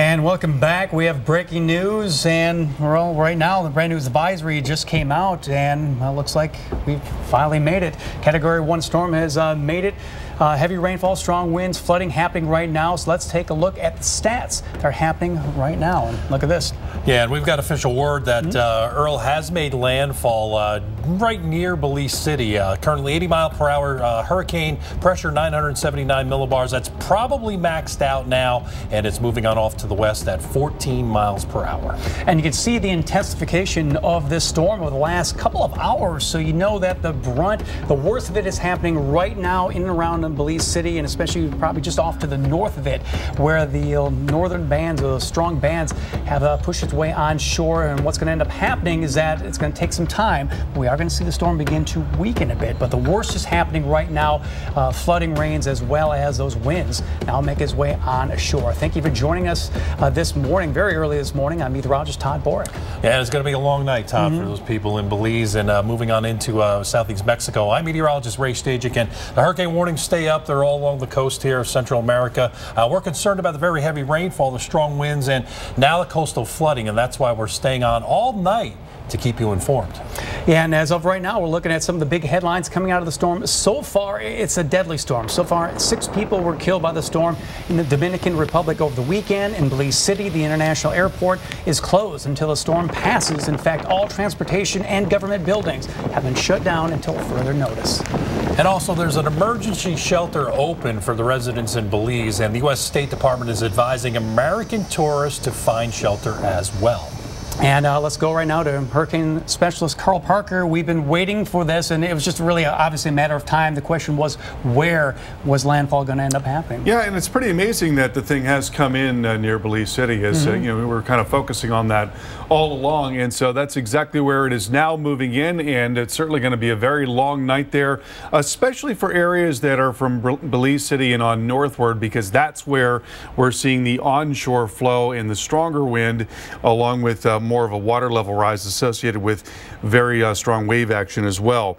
And welcome back. We have breaking news, and right now the brand new advisory just came out, and it looks like we've finally made it. Category 1 storm has made it. Heavy rainfall, strong winds, flooding happening right now. So let's take a look at the stats that are happening right now. And look at this. Yeah, and we've got official word that Earl has made landfall right near Belize City. Currently 80-mile-per-hour hurricane, pressure 979 millibars. That's probably maxed out now, and it's moving on off to the west at 14 miles per hour. And you can see the intensification of this storm over the last couple of hours. So you know that the worst of it is happening right now in and around Belize City, and especially probably just off to the north of it, where the northern bands, the strong bands, have pushed its way onshore. And what's going to end up happening is that it's going to take some time. We are going to see the storm begin to weaken a bit, but the worst is happening right now. Flooding rains as well as those winds now make its way on shore. Thank you for joining us this morning, very early this morning. I'm meteorologist Todd Borick. Yeah, it's going to be a long night, Todd, for those people in Belize and moving on into southeast Mexico. I'm meteorologist Ray Stajic, and the hurricane warnings stay up. They're all along the coast here of Central America. We're concerned about the very heavy rainfall, the strong winds, and now the coastal flooding, and that's why we're staying on all night to keep you informed. Yeah, and as of right now, we're looking at some of the big headlines coming out of the storm. So far, it's a deadly storm. So far, 6 people were killed by the storm in the Dominican Republic over the weekend. In Belize City, the international airport is closed until the storm passes. In fact, all transportation and government buildings have been shut down until further notice. And also, there's an emergency shelter open for the residents in Belize, and the U.S. State Department is advising American tourists to find shelter as well. And let's go right now to hurricane specialist Carl Parker. We've been waiting for this, and it was just really obviously a matter of time. The question was, where was landfall going to end up happening? Yeah, and it's pretty amazing that the thing has come in near Belize City. As you know, we were kind of focusing on that all along, and so that's exactly where it is now moving in, and it's certainly going to be a very long night there, especially for areas that are from Belize City and on northward, because that's where we're seeing the onshore flow and the stronger wind, along with more of a water level rise associated with very strong wave action as well.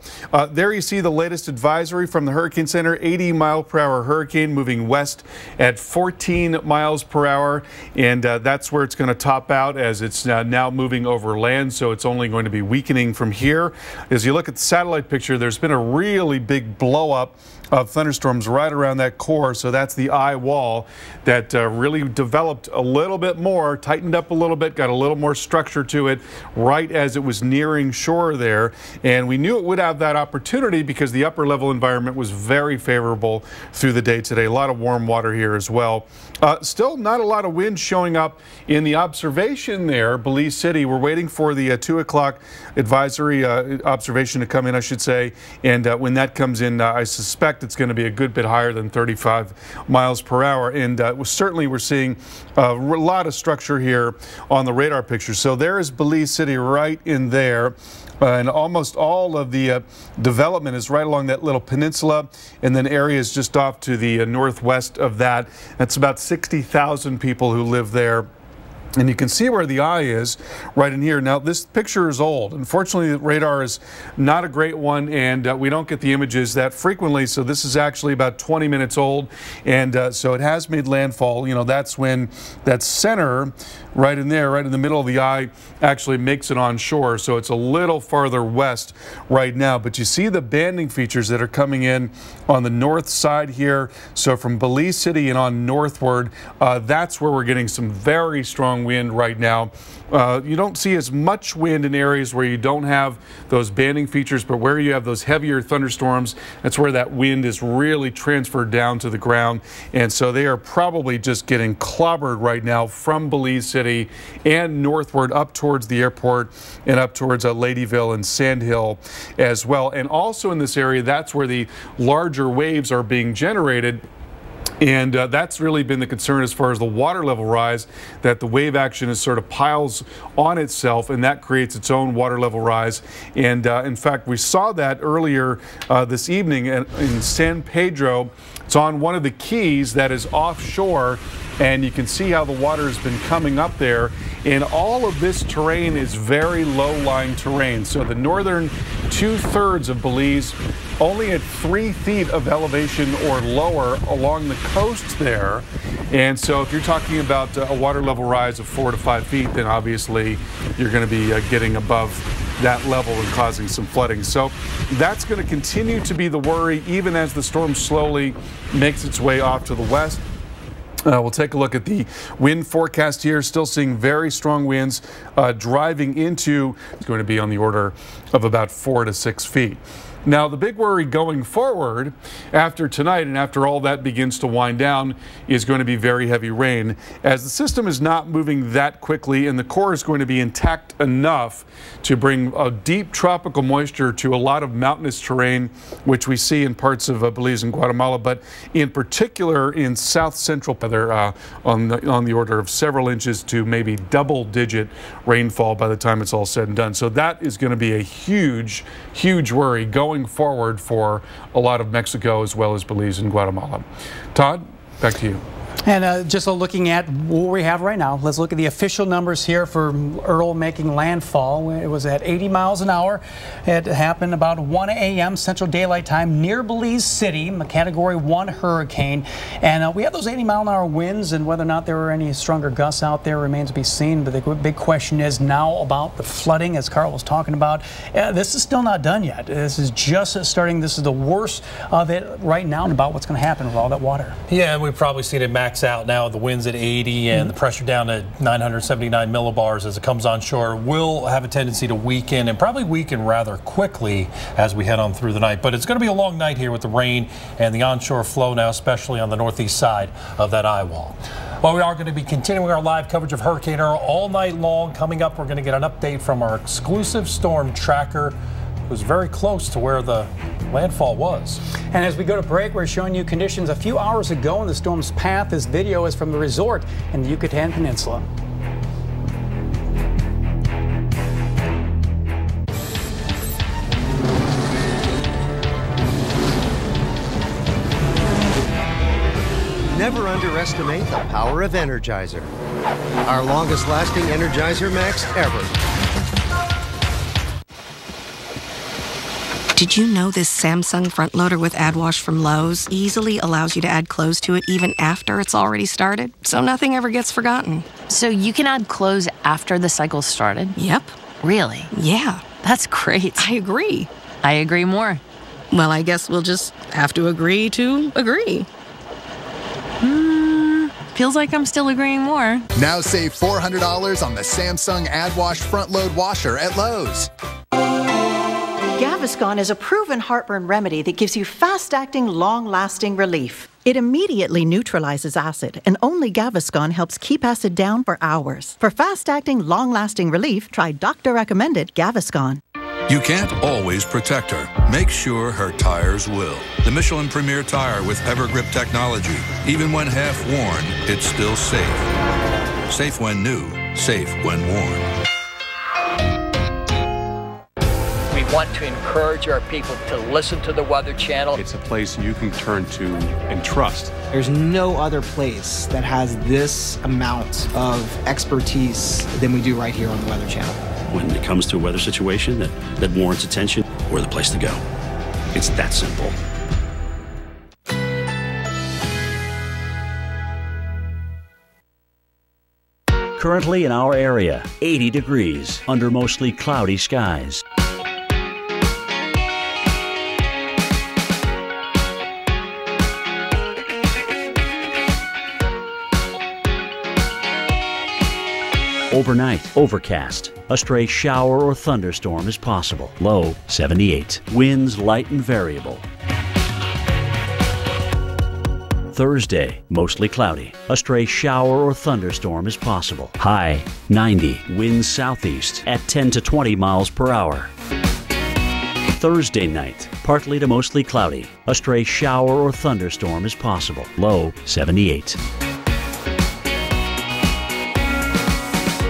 There you see the latest advisory from the Hurricane Center. 80-mile-per-hour hurricane moving west at 14 miles per hour, and that's where it's going to top out as it's now moving over land, so it's only going to be weakening from here. As you look at the satellite picture, there's been a really big blow up of thunderstorms right around that core, so that's the eye wall that really developed a little bit more, tightened up a little bit, got a little more structure to it right as it was nearing shore there, and we knew it would have that opportunity because the upper level environment was very favorable through the day today. A lot of warm water here as well. Still not a lot of wind showing up in the observation there, Belize City. We're waiting for the 2 o'clock advisory observation to come in, I should say, and when that comes in, I suspect it's going to be a good bit higher than 35 miles per hour, and certainly we're seeing a lot of structure here on the radar picture. So there is Belize City right in there. And almost all of the development is right along that little peninsula, and then areas just off to the northwest of that. That's about 60,000 people who live there. And you can see where the eye is right in here. Now, this picture is old. Unfortunately, the radar is not a great one, and we don't get the images that frequently. So this is actually about 20 minutes old, and so it has made landfall. You know, that's when that center right in there, right in the middle of the eye, actually makes it on shore. So it's a little farther west right now. But you see the banding features that are coming in on the north side here. So from Belize City and on northward, that's where we're getting some very strong wind right now. You don't see as much wind in areas where you don't have those banding features, but where you have those heavier thunderstorms, that's where that wind is really transferred down to the ground. And so they are probably just getting clobbered right now from Belize City and northward up towards the airport and up towards Ladyville and Sandhill as well. And also in this area, that's where the larger waves are being generated. And that's really been the concern as far as the water level rise, that the wave action is sort of piles on itself, and that creates its own water level rise. And in fact, we saw that earlier this evening in San Pedro. It's on one of the keys that is offshore, and you can see how the water has been coming up there. And all of this terrain is very low-lying terrain. So the northern 2/3 of Belize, only at 3 feet of elevation or lower along the coast there. And so if you're talking about a water level rise of 4 to 5 feet, then obviously you're going to be getting above that level and causing some flooding. So that's going to continue to be the worry even as the storm slowly makes its way off to the west. We'll take a look at the wind forecast here. Still seeing very strong winds driving into, it's going to be on the order of about 4 to 6 feet. Now, the big worry going forward after tonight and after all that begins to wind down is going to be very heavy rain, as the system is not moving that quickly and the core is going to be intact enough to bring a deep tropical moisture to a lot of mountainous terrain, which we see in parts of Belize and Guatemala, but in particular in south central weather on the order of several inches to maybe double-digit rainfall by the time it's all said and done. So that is going to be a huge, huge worry going forward for a lot of Mexico as well as Belize and Guatemala. Todd, back to you. And just looking at what we have right now, let's look at the official numbers here for Earl making landfall. It was at 80 miles an hour. It happened about 1 a.m. Central Daylight Time near Belize City, a Category 1 hurricane. And we have those 80-mile-an-hour winds, and whether or not there were any stronger gusts out there remains to be seen. But the big question is now about the flooding, as Carl was talking about. This is still not done yet. This is just starting. This is the worst of it right now, and about what's going to happen with all that water. Yeah, and we've probably seen it max out now. The winds at 80 and the pressure down to 979 millibars as it comes onshore will have a tendency to weaken, and probably weaken rather quickly as we head on through the night. But it's going to be a long night here with the rain and the onshore flow now, especially on the northeast side of that eye wall. Well, we are going to be continuing our live coverage of Hurricane Earl all night long. Coming up, we're going to get an update from our exclusive storm tracker, who's very close to where the landfall was. And as we go to break, we're showing you conditions a few hours ago in the storm's path. This video is from the resort in the Yucatan Peninsula. Never underestimate the power of Energizer. Our longest lasting Energizer Max ever. Did you know this Samsung front loader with AdWash from Lowe's easily allows you to add clothes to it even after it's already started, so nothing ever gets forgotten? So you can add clothes after the cycle started? Yep. Really? Yeah. That's great. I agree. I agree more. Well, I guess we'll just have to agree to agree. Feels like I'm still agreeing more. Now save $400 on the Samsung AdWash front load washer at Lowe's. Gaviscon is a proven heartburn remedy that gives you fast-acting, long-lasting relief. It immediately neutralizes acid, and only Gaviscon helps keep acid down for hours. For fast-acting, long-lasting relief, try doctor-recommended Gaviscon. You can't always protect her. Make sure her tires will. The Michelin Premier Tire with Evergrip technology. Even when half worn, it's still safe. Safe when new, safe when worn. We want to encourage our people to listen to the Weather Channel. It's a place you can turn to and trust. There's no other place that has this amount of expertise than we do right here on the Weather Channel. When it comes to a weather situation that warrants attention, we're the place to go. It's that simple. Currently in our area, 80 degrees under mostly cloudy skies. Overnight, overcast. A stray shower or thunderstorm is possible. Low 78. Winds light and variable. Thursday, mostly cloudy. A stray shower or thunderstorm is possible. High 90. Winds southeast at 10 to 20 miles per hour. Thursday night, partly to mostly cloudy. A stray shower or thunderstorm is possible. Low 78.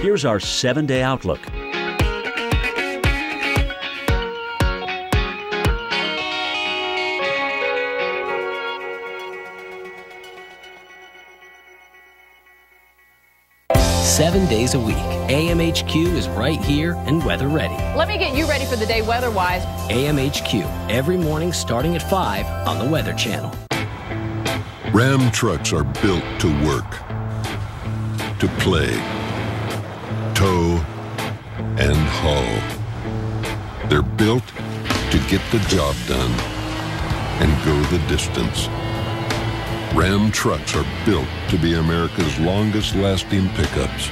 Here's our 7-day outlook. Seven days a week, AMHQ is right here and weather ready. Let me get you ready for the day weather-wise. AMHQ, every morning starting at 5 on the Weather Channel. Ram trucks are built to work, to play, tow, and haul. They're built to get the job done and go the distance. Ram trucks are built to be America's longest-lasting pickups.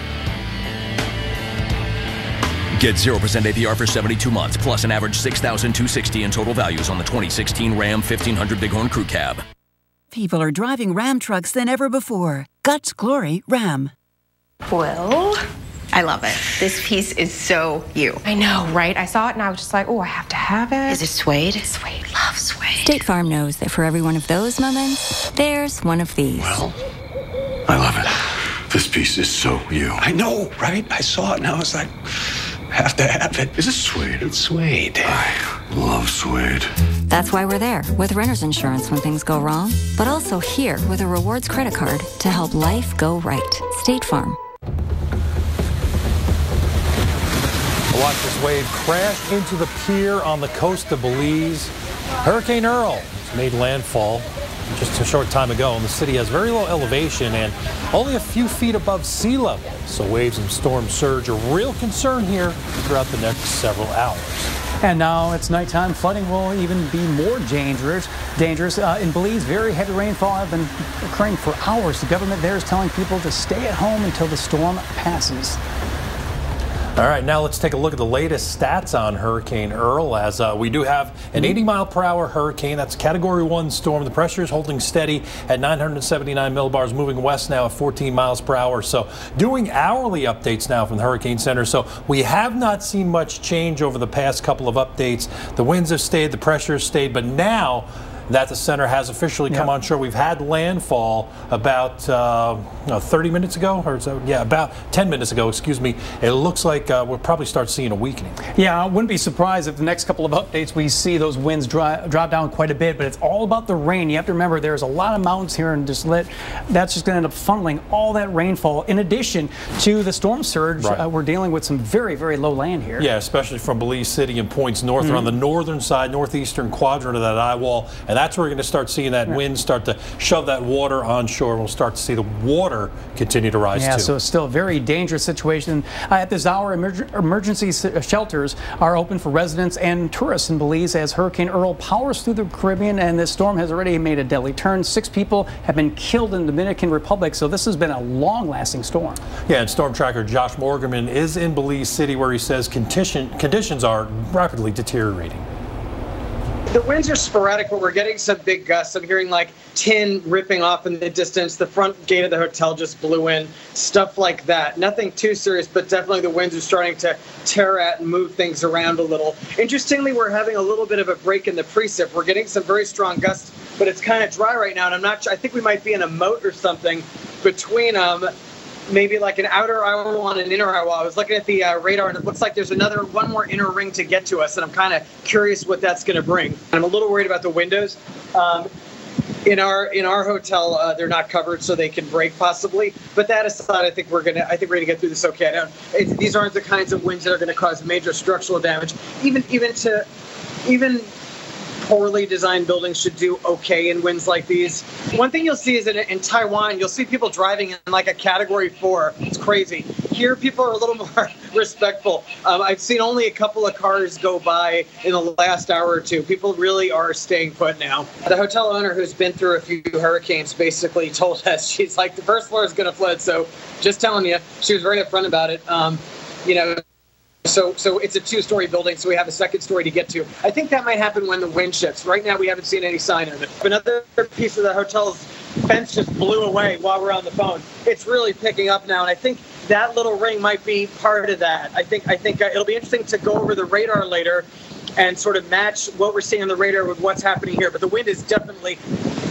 Get 0% APR for 72 months, plus an average $6,260 in total values on the 2016 Ram 1500 Bighorn Crew Cab. People are driving Ram trucks than ever before. Guts, glory, Ram. Well, I love it. This piece is so you. I know, right? I saw it and I was just like, oh, I have to have it. Is it suede? Suede. Love suede. State Farm knows that for every one of those moments, there's one of these. Well, I love it. This piece is so you. I know, right? I saw it and I was like, have to have it. Is it suede? It's suede. I love suede. That's why we're there with renter's insurance when things go wrong, but also here with a rewards credit card to help life go right. State Farm. Watch this wave crash into the pier on the coast of Belize. Hurricane Earl has made landfall just a short time ago, and the city has very low elevation and only a few feet above sea level. So waves and storm surge are a real concern here throughout the next several hours. And now it's nighttime. Flooding will even be more dangerous. In Belize, very heavy rainfall has been occurring for hours. The government there is telling people to stay at home until the storm passes. All right, now let's take a look at the latest stats on Hurricane Earl, as we do have an 80-mile-per-hour hurricane. That's a Category 1 storm. The pressure is holding steady at 979 millibars, moving west now at 14 miles per hour. So doing hourly updates now from the Hurricane Center. So we have not seen much change over the past couple of updates. The winds have stayed, the pressure has stayed, but now that the center has officially come on shore. We've had landfall about 30 minutes ago, or so, yeah, about 10 minutes ago, excuse me. It looks like we'll probably start seeing a weakening. Yeah, I wouldn't be surprised if the next couple of updates we see those winds drop down quite a bit, but it's all about the rain. You have to remember there's a lot of mountains here, and that's just going to end up funneling all that rainfall. In addition to the storm surge, we're dealing with some very, very low land here. Yeah, especially from Belize City and points north, or on the northern side, northeastern quadrant of that eye wall. And that's where we're going to start seeing that wind start to shove that water onshore. We'll start to see the water continue to rise too. Yeah, so it's still a very dangerous situation. At this hour, emergency shelters are open for residents and tourists in Belize as Hurricane Earl powers through the Caribbean, and this storm has already made a deadly turn. 6 people have been killed in the Dominican Republic, so this has been a long-lasting storm. Yeah, and storm tracker Josh Morgan is in Belize City, where he says conditions are rapidly deteriorating. The winds are sporadic, but we're getting some big gusts. I'm hearing like tin ripping off in the distance. The front gate of the hotel just blew in, stuff like that. Nothing too serious, but definitely the winds are starting to tear at and move things around a little. Interestingly, we're having a little bit of a break in the precip. We're getting some very strong gusts, but it's kind of dry right now, and I'm not sure. I think we might be in a moat or something between maybe like an outer eye wall and an inner eye wall. I was looking at the radar, and it looks like there's one more inner ring to get to us, and I'm kind of curious what that's going to bring. I'm a little worried about the windows. In our hotel, they're not covered, so they can break possibly. But that aside, I think we're gonna get through this okay. These aren't the kinds of winds that are going to cause major structural damage. Even poorly designed buildings should do okay in winds like these. One thing you'll see is in Taiwan, you'll see people driving in like a Category 4. It's crazy. Here, people are a little more respectful. I've seen only a couple of cars go by in the last hour or two. People really are staying put now. The hotel owner, who's been through a few hurricanes, basically told us, she's like, the first floor is going to flood. So just telling you, she was very upfront about it. So it's a 2-story building, so we have a second story to get to. I think that might happen when the wind shifts. Right now, we haven't seen any sign of it. Another piece of the hotel's fence just blew away while we're on the phone. It's really picking up now, and I think that little ring might be part of that. I think it'll be interesting to go over the radar later and sort of match what we're seeing on the radar with what's happening here. But the wind is definitely,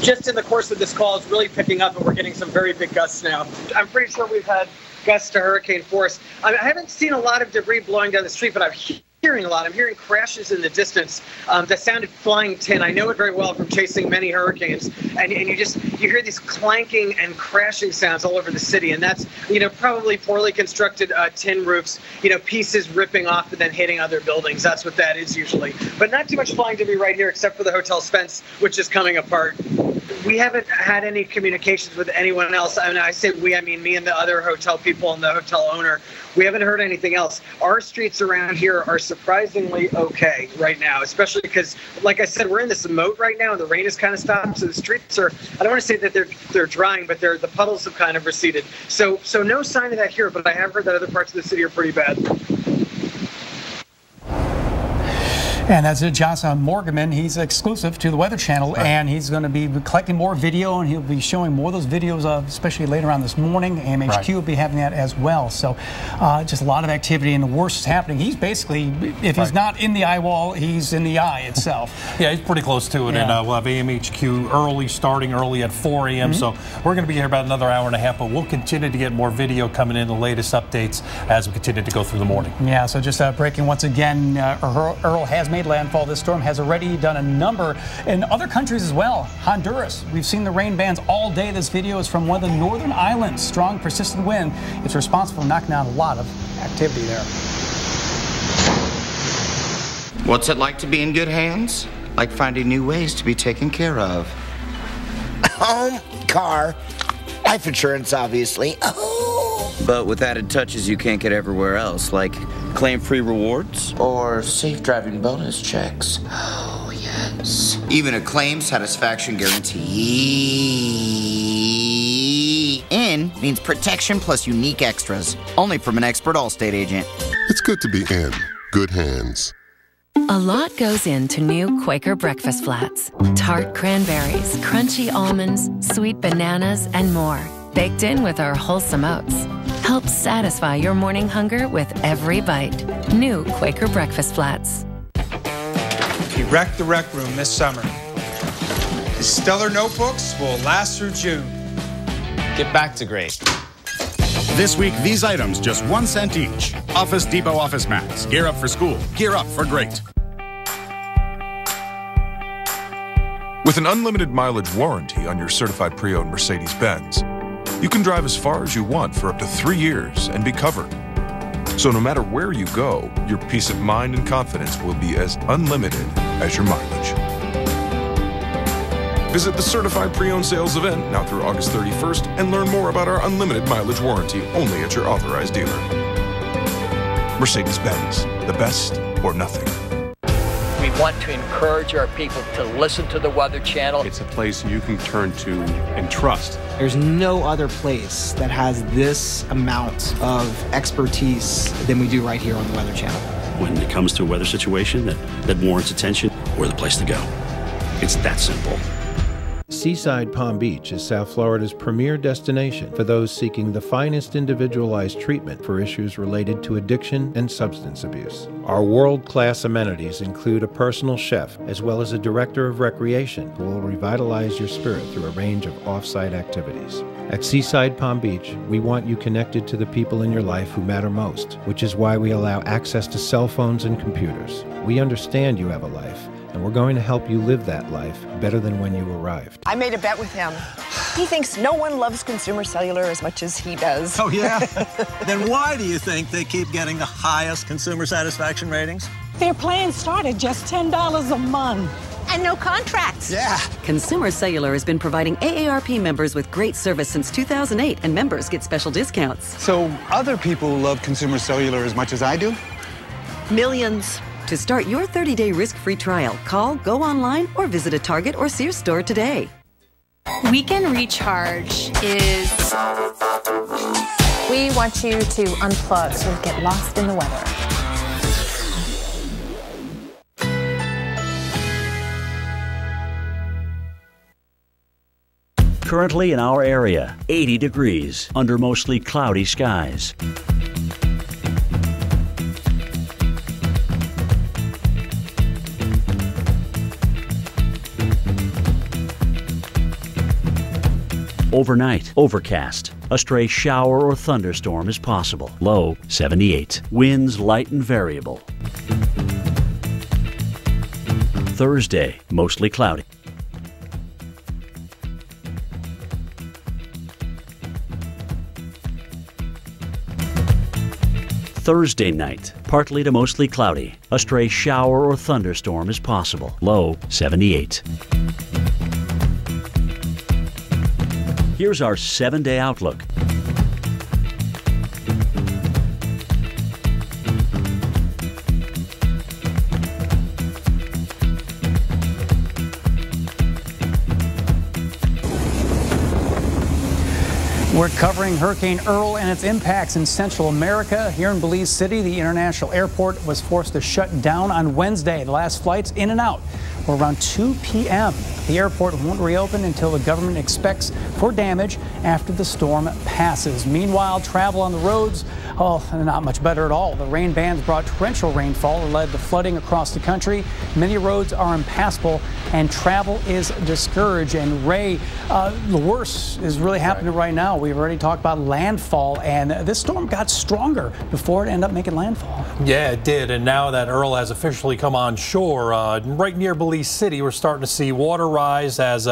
just in the course of this call, is really picking up, and we're getting some very big gusts now. I'm pretty sure we've had gusts to hurricane force. I haven't seen a lot of debris blowing down the street, but I'm hearing a lot. I'm hearing crashes in the distance that sounded flying tin. I know it very well from chasing many hurricanes, and you hear these clanking and crashing sounds all over the city, and that's probably poorly constructed tin roofs, pieces ripping off and then hitting other buildings. That's what that is usually, but not too much flying debris right here except for the hotel's fence, which is coming apart. We haven't had any communications with anyone else. I mean, I say we, I mean me and the other hotel people and the hotel owner. We haven't heard anything else. Our streets around here are surprisingly okay right now, especially because, like I said, we're in this moat right now and the rain has kind of stopped. So the streets are, I don't want to say that they're drying, but the puddles have kind of receded. So no sign of that here, but I have heard that other parts of the city are pretty bad. And that's Jocelyn Morgan. He's exclusive to the Weather Channel, and he's going to be collecting more video, and he'll be showing more of those videos, especially later on this morning. AMHQ will be having that as well. So just a lot of activity, and the worst is happening. He's basically, if he's not in the eye wall, he's in the eye itself. Yeah, he's pretty close to it, and we'll have AMHQ starting early at 4 a.m. So we're going to be here about another hour and a half, but we'll continue to get more video coming in, the latest updates as we continue to go through the morning. Yeah, so just breaking once again, Earl has made landfall. This storm has already done a number in other countries as well. Honduras, we've seen the rain bands all day. This video is from one of the northern islands. Strong, persistent wind. It's responsible for knocking down a lot of activity there. What's it like to be in good hands? Like finding new ways to be taken care of. Home, car, life insurance, obviously. But with added touches you can't get everywhere else, like claim-free rewards or safe driving bonus checks. Oh, yes. Even a claim satisfaction guarantee. In means protection plus unique extras. Only from an expert Allstate agent. It's good to be in good hands. A lot goes into new Quaker breakfast flats. Tart cranberries, crunchy almonds, sweet bananas, and more. Baked in with our wholesome oats. Helps satisfy your morning hunger with every bite. New Quaker breakfast flats. We wrecked the rec room this summer. The Stellar notebooks will last through June. Get back to great. This week, these items just 1 cent each. Office Depot office mats. Gear up for school. Gear up for great. With an unlimited mileage warranty on your certified pre-owned Mercedes-Benz, you can drive as far as you want for up to 3 years and be covered. So no matter where you go, your peace of mind and confidence will be as unlimited as your mileage. Visit the Certified Pre-Owned Sales event now through August 31st and learn more about our unlimited mileage warranty only at your authorized dealer. Mercedes-Benz, the best or nothing. We want to encourage our people to listen to the Weather Channel. It's a place you can turn to and trust. There's no other place that has this amount of expertise than we do right here on the Weather Channel. When it comes to a weather situation that warrants attention, we're the place to go. It's that simple. Seaside Palm Beach is South Florida's premier destination for those seeking the finest individualized treatment for issues related to addiction and substance abuse. Our world-class amenities include a personal chef as well as a director of recreation who will revitalize your spirit through a range of off-site activities. At Seaside Palm Beach, we want you connected to the people in your life who matter most, which is why we allow access to cell phones and computers. We understand you have a life, and we're going to help you live that life better than when you arrived. I made a bet with him. He thinks no one loves Consumer Cellular as much as he does. Oh, yeah? Then why do you think they keep getting the highest consumer satisfaction ratings? Their plan started just $10 a month. And no contracts. Yeah. Consumer Cellular has been providing AARP members with great service since 2008, and members get special discounts. So other people love Consumer Cellular as much as I do? Millions. To start your 30-day risk-free trial, call, go online, or visit a Target or Sears store today. Weekend Recharge is... We want you to unplug so you get lost in the weather. Currently in our area, 80 degrees under mostly cloudy skies. Overnight, overcast. A stray shower or thunderstorm is possible. Low 78. Winds light and variable. Thursday, mostly cloudy. Thursday night, partly to mostly cloudy. A stray shower or thunderstorm is possible. Low 78. Here's our 7-day outlook. We're covering Hurricane Earl and its impacts in Central America. Here in Belize City, the international airport was forced to shut down on Wednesday. The last flights in and out were around 2 p.m. The airport won't reopen until the government expects for damage after the storm passes. Meanwhile, travel on the roads, not much better at all. The rain bands brought torrential rainfall and led to flooding across the country. Many roads are impassable and travel is discouraged. And Ray, the worst is really happening right now. We've already talked about landfall, and this storm got stronger before it ended up making landfall. Yeah, it did. And now that Earl has officially come on shore, right near Belize City, we're starting to see water rise. As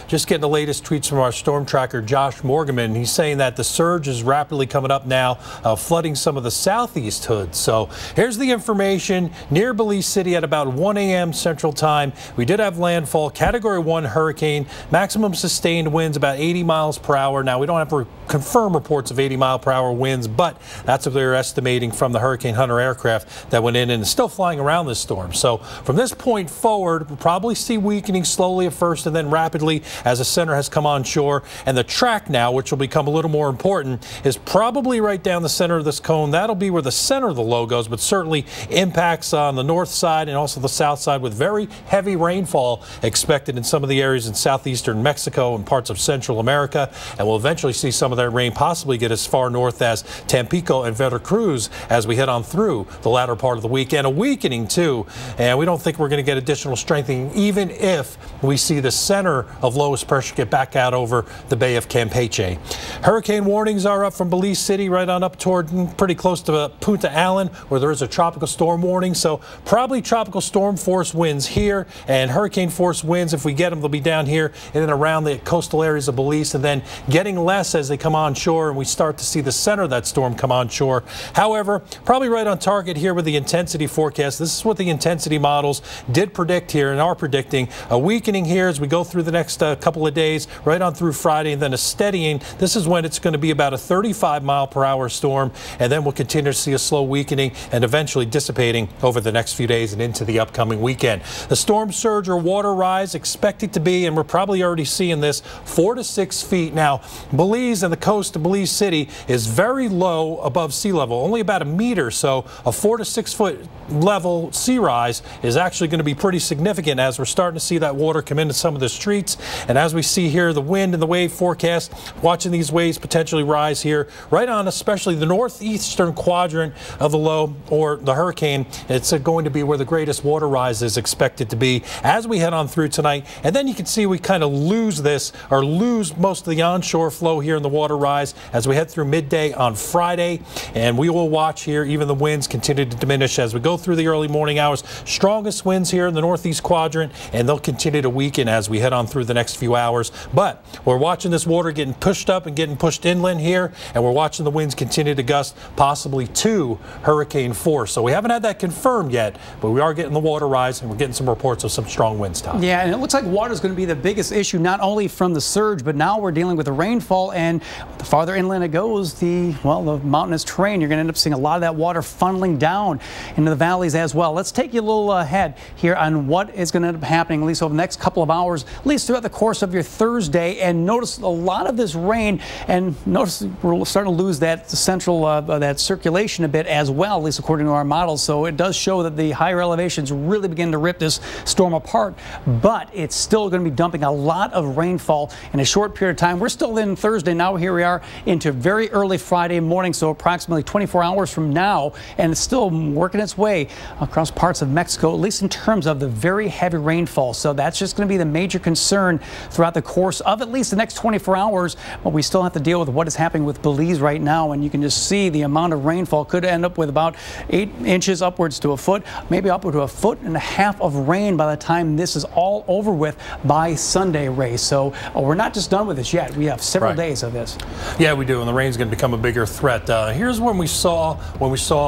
just getting the latest tweets from our storm tracker, Josh Morganman. He's saying that the surge is rapidly coming up now, flooding some of the southeast hoods. So here's the information. Near Belize City at about 1 a.m. Central Time, we did have landfall, Category 1 hurricane, maximum sustained winds about 80 miles per hour. Now, we don't have to confirm reports of 80-mile-per-hour winds, but that's what they're estimating from the Hurricane Hunter aircraft that went in and is still flying around this storm. So from this point forward, we'll probably see weakening slowly at first and then rapidly as the center has come on shore. And the track now, which will become a little more important, is probably right down the center of this cone. That'll be where the center of the low goes, but certainly impacts on the north side and also the south side with very heavy rainfall expected in some of the areas in southeastern Mexico and parts of Central America. And we'll eventually see some of that rain possibly get as far north as Tampico and Veracruz as we head on through the latter part of the week. And a weakening too, and we don't think we're going to get additional strengthening even if we see the center of lowest pressure get back out over the Bay of Campeche. Hurricane warnings are up from Belize City right on up toward pretty close to Punta Allen, where there is a tropical storm warning. So probably tropical storm force winds here, and hurricane force winds, if we get them, they'll be down here and then around the coastal areas of Belize, and then getting less as they come on shore and we start to see the center of that storm come on shore. However, probably right on target here with the intensity forecast. This is what the intensity models did predict here and are predicting. A weakening here as we go through the next couple of days, right on through Friday, and then a steadying. This is when it's going to be about a 35-mile-per-hour storm, and then we'll continue to see a slow weakening and eventually dissipating over the next few days and into the upcoming weekend. The storm surge or water rise expected to be, and we're probably already seeing this, 4 to 6 feet. Now, Belize and the coast of Belize City is very low above sea level, only about a meter, so a 4 to 6 foot level sea rise is actually going to be pretty significant as we're starting to see that water come into some of the streets. And as we see here, the wind and the wave forecast, watching these waves potentially rise here right on especially the northeastern quadrant of the low or the hurricane. It's going to be where the greatest water rise is expected to be as we head on through tonight. And then you can see we kind of lose this or lose most of the onshore flow here in the water rise as we head through midday on Friday. And we will watch here even the winds continue to diminish as we go through the early morning hours. Strongest winds here in the northeast quadrant, and they'll continue to weaken as we head on through the next few hours. But we're watching this water getting pushed up and getting pushed inland here, and we're watching the winds continue to gust possibly to hurricane force. So we haven't had that confirmed yet, but we are getting the water rise, and we're getting some reports of some strong winds, Tom. Yeah, and it looks like water is going to be the biggest issue, not only from the surge, but now we're dealing with the rainfall, and the farther inland it goes, the mountainous terrain, you're going to end up seeing a lot of that water funneling down into the valleys as well. Let's take you a little ahead here on what is going to end up happening, at least over the next couple of hours, at least throughout the course of your Thursday. And notice a lot of this rain, and notice we're starting to lose that central that circulation a bit as well, at least according to our models. So it does show that the higher elevations really begin to rip this storm apart, but it's still going to be dumping a lot of rainfall in a short period of time. We're still in Thursday now. Here we are into very early Friday morning, so approximately 24 hours from now, and it's still working its way across parts of Mexico, at least in terms of the very heavy rainfall. So that's just going to be the major concern throughout the course of at least the next 24 hours. But we still have to deal with what is happening with Belize right now, and you can just see the amount of rainfall could end up with about 8 inches upwards to a foot, maybe upward to 1.5 feet of rain by the time this is all over with by Sunday, Ray. So we're not just done with this yet. We have several days of this. Yeah, we do, and the rain's going to become a bigger threat. Here's when we saw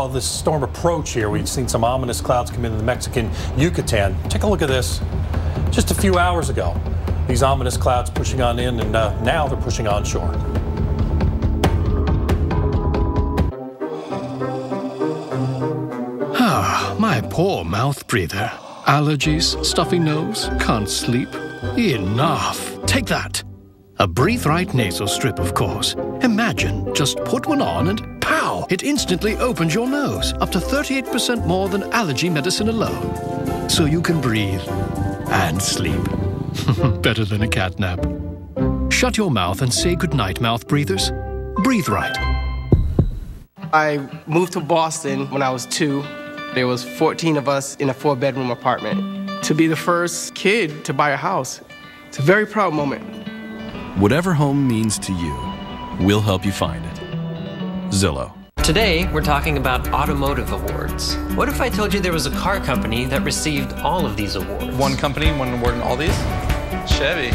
this storm approach here. We'd seen some ominous clouds come into the Mexican Yucatan. Take a look at this. Just a few hours ago, These ominous clouds pushing on in, and now they're pushing onshore. Ah, my poor mouth breather. Allergies, stuffy nose, can't sleep. Enough. Take that. A Breathe Right nasal strip, of course. Imagine, just put one on and pow! It instantly opens your nose, up to 38% more than allergy medicine alone. So you can breathe and sleep. Better than a cat nap. Shut your mouth and say goodnight, mouth breathers. Breathe Right. I moved to Boston when I was 2. There was 14 of us in a 4-bedroom apartment. To be the first kid to buy a house, it's a very proud moment. Whatever home means to you, we'll help you find it. Zillow. Today, we're talking about automotive awards. What if I told you there was a car company that received all of these awards? One company, one award in all these? Chevy.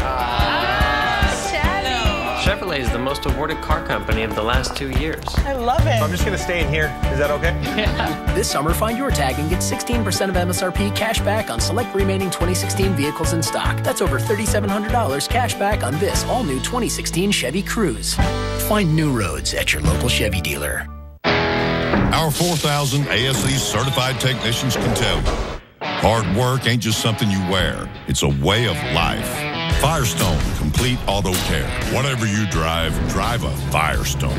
Chevrolet is the most awarded car company of the last 2 years. I love it. I'm just going to stay in here. Is that okay? Yeah. This summer, find your tag and get 16% of MSRP cash back on select remaining 2016 vehicles in stock. That's over $3,700 cash back on this all-new 2016 Chevy Cruze. Find new roads at your local Chevy dealer. Our 4,000 ASE certified technicians can tell you, hard work ain't just something you wear. It's a way of life. Firestone Complete Auto Care. Whatever you drive, drive a Firestone.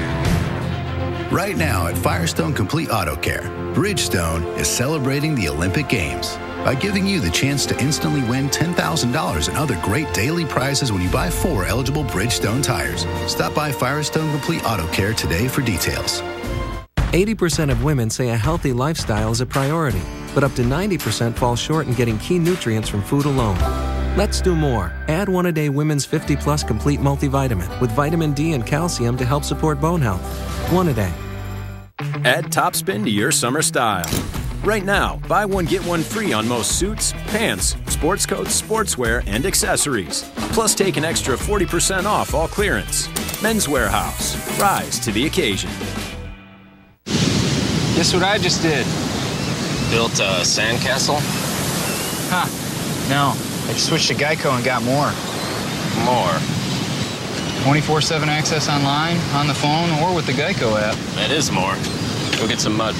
Right now at Firestone Complete Auto Care, Bridgestone is celebrating the Olympic Games by giving you the chance to instantly win $10,000 and other great daily prizes when you buy 4 eligible Bridgestone tires. Stop by Firestone Complete Auto Care today for details. 80% of women say a healthy lifestyle is a priority, but up to 90% fall short in getting key nutrients from food alone. Let's do more. Add One-A-Day Women's 50+ Complete Multivitamin with vitamin D and calcium to help support bone health. One-A-Day. Add Topspin to your summer style. Right now, buy one, get one free on most suits, pants, sports coats, sportswear, and accessories. Plus, take an extra 40% off all clearance. Men's Warehouse. Rise to the occasion. Guess what I just did? Built a sandcastle? Huh. No. I just switched to Geico and got more. More. 24/7 access online, on the phone, or with the Geico app. That is more. Go get some mud.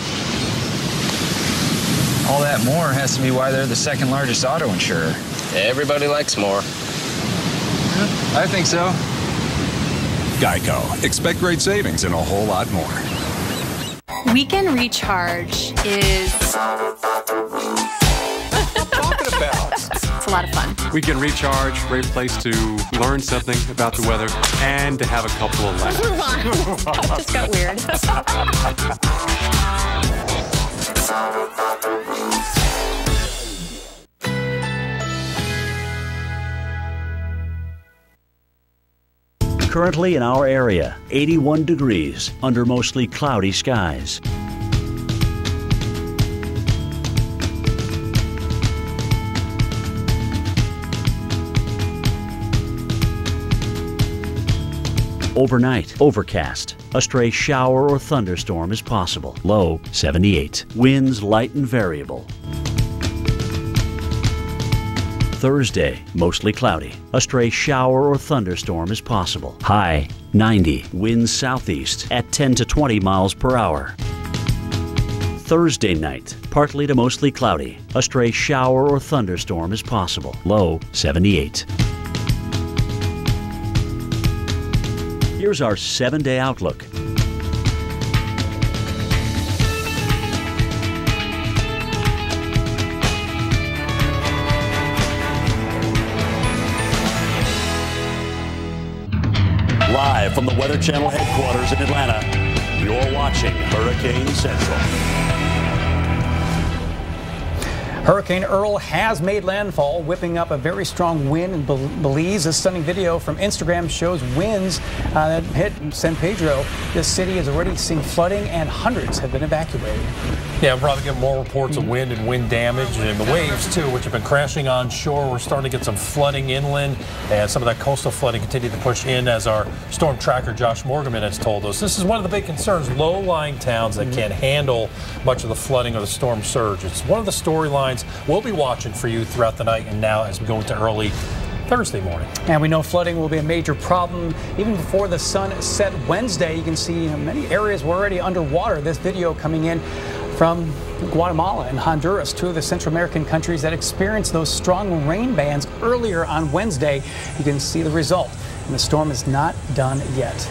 All that more has to be why they're the second largest auto insurer. Everybody likes more. I think so. Geico. Expect great savings and a whole lot more. Weekend Recharge is... It's a lot of fun. Weekend Recharge, great place to learn something about the weather and to have a couple of laughs. Move on. That just got weird. Currently in our area, 81 degrees under mostly cloudy skies. Overnight, overcast. A stray shower or thunderstorm is possible. Low 78. Winds light and variable. Thursday, mostly cloudy. A stray shower or thunderstorm is possible. High 90. Winds southeast at 10 to 20 miles per hour. Thursday night, partly to mostly cloudy. A stray shower or thunderstorm is possible. Low 78. Here's our 7-day outlook. Live from the Weather Channel headquarters in Atlanta, you're watching Hurricane Central. Hurricane Earl has made landfall, whipping up a very strong wind in Belize. A stunning video from Instagram shows winds that hit San Pedro. This city is already seeing flooding and hundreds have been evacuated. Yeah, we're probably getting more reports of wind and wind damage and the waves too, which have been crashing on shore. We're starting to get some flooding inland, and some of that coastal flooding continued to push in, as our storm tracker Josh Morgan has told us. This is one of the big concerns, low-lying towns that can't handle much of the flooding or the storm surge. It's one of the storylines we'll be watching for you throughout the night and now as we go into early Thursday morning. And we know flooding will be a major problem even before the sun set Wednesday. You can see many areas were already underwater. This video coming in from Guatemala and Honduras, two of the Central American countries that experienced those strong rain bands earlier on Wednesday. You can see the result, and the storm is not done yet.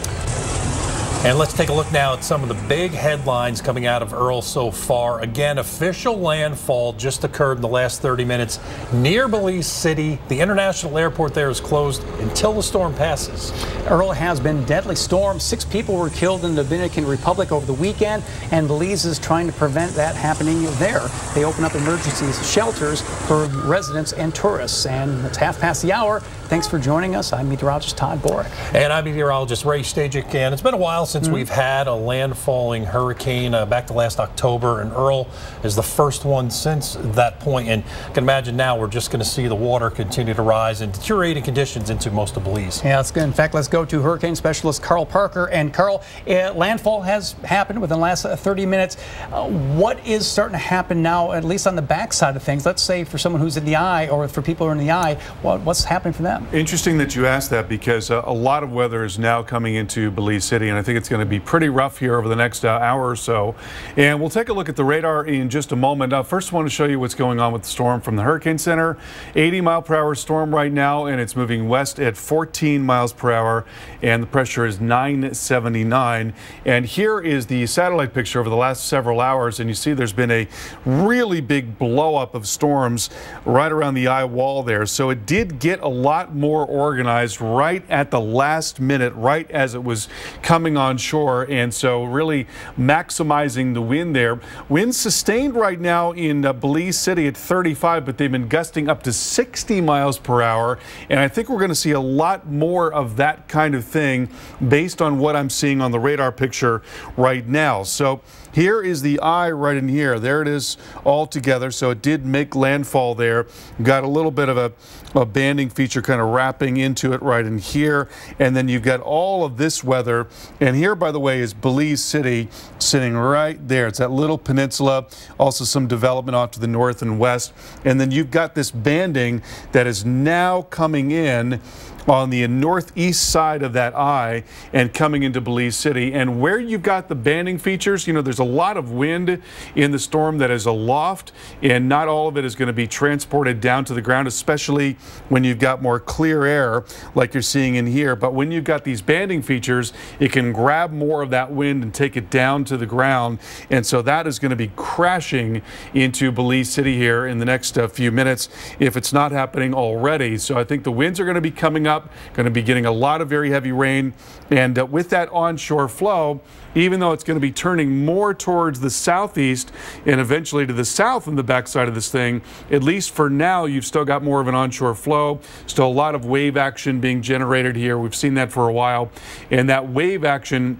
And let's take a look now at some of the big headlines coming out of Earl so far. Again, official landfall just occurred in the last 30 minutes near Belize City. The international airport there is closed until the storm passes. Earl has been a deadly storm. 6 people were killed in the Dominican Republic over the weekend, and Belize is trying to prevent that happening there. They open up emergency shelters for residents and tourists. And it's 1:30. Thanks for joining us. I'm meteorologist Todd Borick. And I'm meteorologist Ray Stajic. And it's been a while since we've had a landfalling hurricane back to last October, and Earl is the first one since that point. And you can imagine now we're just going to see the water continue to rise and deteriorating conditions into most of Belize. Yeah, that's good. In fact, let's go to hurricane specialist Carl Parker. And Carl, landfall has happened within the last 30 minutes. What is starting to happen now, at least on the backside of things? Let's say for someone who's in the eye, or for people who are in the eye, what's happening for them? Interesting that you asked that, because a lot of weather is now coming into Belize City, and I think it's going to be pretty rough here over the next hour or so. And we'll take a look at the radar in just a moment. First, I want to show you what's going on with the storm from the Hurricane Center. 80-mile-per-hour storm right now, and it's moving west at 14 miles per hour, and the pressure is 979. And here is the satellite picture over the last several hours, and you see there's been a really big blow-up of storms right around the eye wall there. So it did get a lot more organized right at the last minute, right as it was coming on shore, and so really maximizing the wind there. Winds sustained right now in Belize City at 35, but they've been gusting up to 60 miles per hour, and I think we're going to see a lot more of that kind of thing based on what I'm seeing on the radar picture right now. So here is the eye right in here. There it is all together. So it did make landfall there. Got a little bit of a banding feature kind of wrapping into it right in here. And then you've got all of this weather. And here, by the way, is Belize City sitting right there. It's that little peninsula. Also some development off to the north and west. And then you've got this banding that is now coming in on the northeast side of that eye and coming into Belize City. And where you've got the banding features, you know, there's a lot of wind in the storm that is aloft, and not all of it is going to be transported down to the ground, especially when you've got more clear air like you're seeing in here. But when you've got these banding features, it can grab more of that wind and take it down to the ground. And so that is going to be crashing into Belize City here in the next few minutes, if it's not happening already. So I think the winds are going to be coming up, going to be getting a lot of very heavy rain, and with that onshore flow, even though it's going to be turning more towards the southeast and eventually to the south on the backside of this thing, at least for now, you've still got more of an onshore flow. Still a lot of wave action being generated here. We've seen that for a while, and that wave action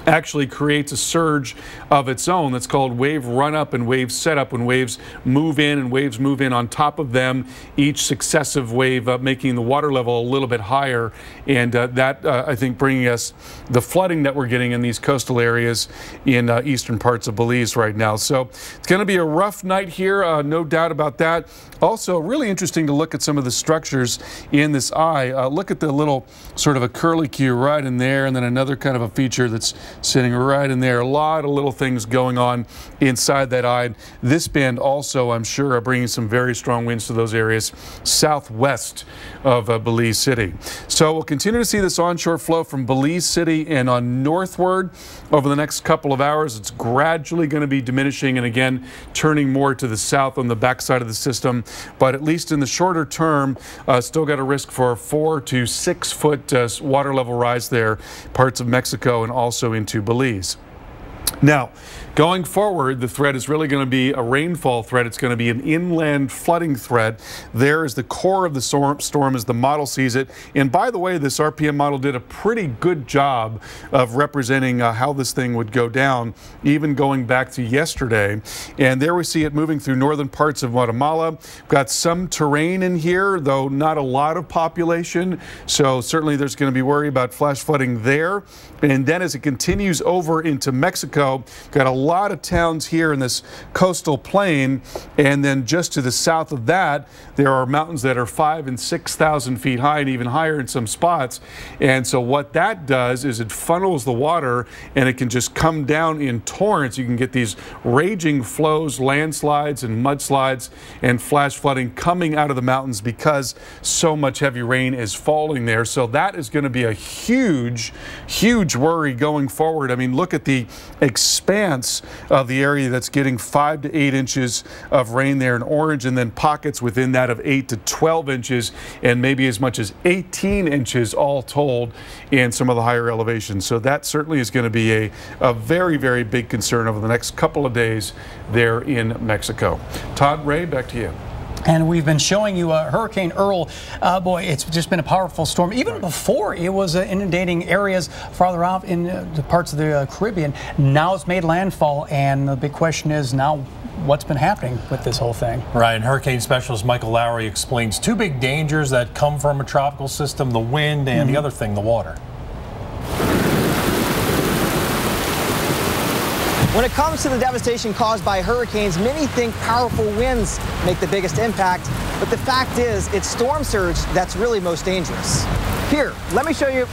actually creates a surge of its own that's called wave run-up and wave set-up, when waves move in and waves move in on top of them, each successive wave making the water level a little bit higher. And I think, bringing us the flooding that we're getting in these coastal areas in eastern parts of Belize right now. So it's going to be a rough night here, no doubt about that. Also, really interesting to look at some of the structures in this eye. Look at the little sort of a curlicue right in there, and then another kind of a feature that's sitting right in there. A lot of little things going on inside that eye. This band also, I'm sure, are bringing some very strong winds to those areas southwest of Belize City. So we'll continue to see this onshore flow from Belize City and on northward over the next couple of hours. It's gradually going to be diminishing and again turning more to the south on the backside of the system. But at least in the shorter term, still got a risk for a 4 to 6 foot water level rise there, parts of Mexico and also into Belize. Now, going forward, the threat is really going to be a rainfall threat. It's going to be an inland flooding threat. There is the core of the storm as the model sees it. And by the way, this RPM model did a pretty good job of representing how this thing would go down, even going back to yesterday. And there we see it moving through northern parts of Guatemala. Got some terrain in here, though not a lot of population. So certainly there's going to be worry about flash flooding there. And then as it continues over into Mexico, Mexico. Got a lot of towns here in this coastal plain, and then just to the south of that, there are mountains that are 5,000 and 6,000 feet high and even higher in some spots. And so what that does is it funnels the water, and it can just come down in torrents. You can get these raging flows, landslides and mudslides and flash flooding coming out of the mountains because so much heavy rain is falling there. So that is going to be a huge, huge worry going forward. I mean, look at the expanse of the area that's getting 5 to 8 inches of rain there in orange, and then pockets within that of 8 to 12 inches and maybe as much as 18 inches all told in some of the higher elevations. So that certainly is going to be a very, very big concern over the next couple of days there in Mexico. Todd, Ray, back to you. And we've been showing you Hurricane Earl. Boy, it's just been a powerful storm. Even before, it was inundating areas farther out in the parts of the Caribbean. Now it's made landfall, and the big question is now, what's been happening with this whole thing? Right, and hurricane specialist Michael Lowry explains 2 big dangers that come from a tropical system: the wind and the other thing, the water. When it comes to the devastation caused by hurricanes, many think powerful winds make the biggest impact, but the fact is it's storm surge that's really most dangerous. Here, let me show you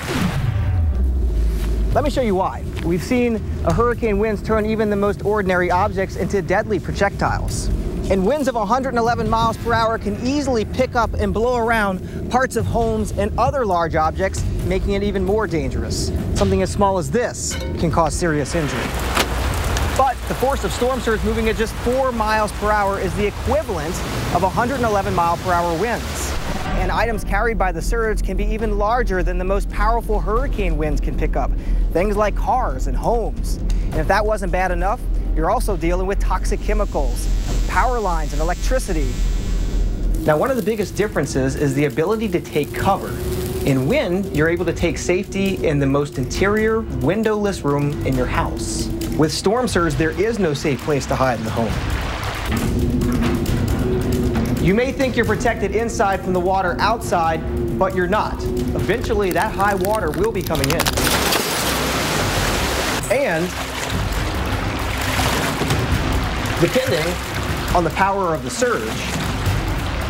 why. We've seen a hurricane winds turn even the most ordinary objects into deadly projectiles. And winds of 111 miles per hour can easily pick up and blow around parts of homes and other large objects, making it even more dangerous. Something as small as this can cause serious injury. But the force of storm surge moving at just 4 miles per hour is the equivalent of 111 mile per hour winds. And items carried by the surge can be even larger than the most powerful hurricane winds can pick up. Things like cars and homes. And if that wasn't bad enough, you're also dealing with toxic chemicals, power lines, and electricity. Now, one of the biggest differences is the ability to take cover. In wind, you're able to take safety in the most interior, windowless room in your house. With storm surge, there is no safe place to hide in the home. You may think you're protected inside from the water outside, but you're not. Eventually, that high water will be coming in. And depending on the power of the surge,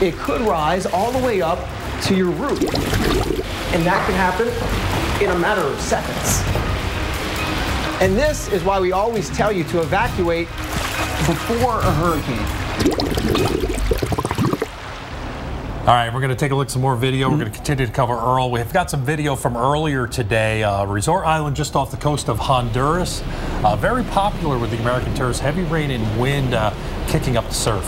it could rise all the way up to your roof. And that can happen in a matter of seconds. And this is why we always tell you to evacuate before a hurricane. All right, we're going to take a look at some more video. We're going to continue to cover Earl. We've got some video from earlier today. Resort Island just off the coast of Honduras. Very popular with the American tourists. Heavy rain and wind kicking up the surf.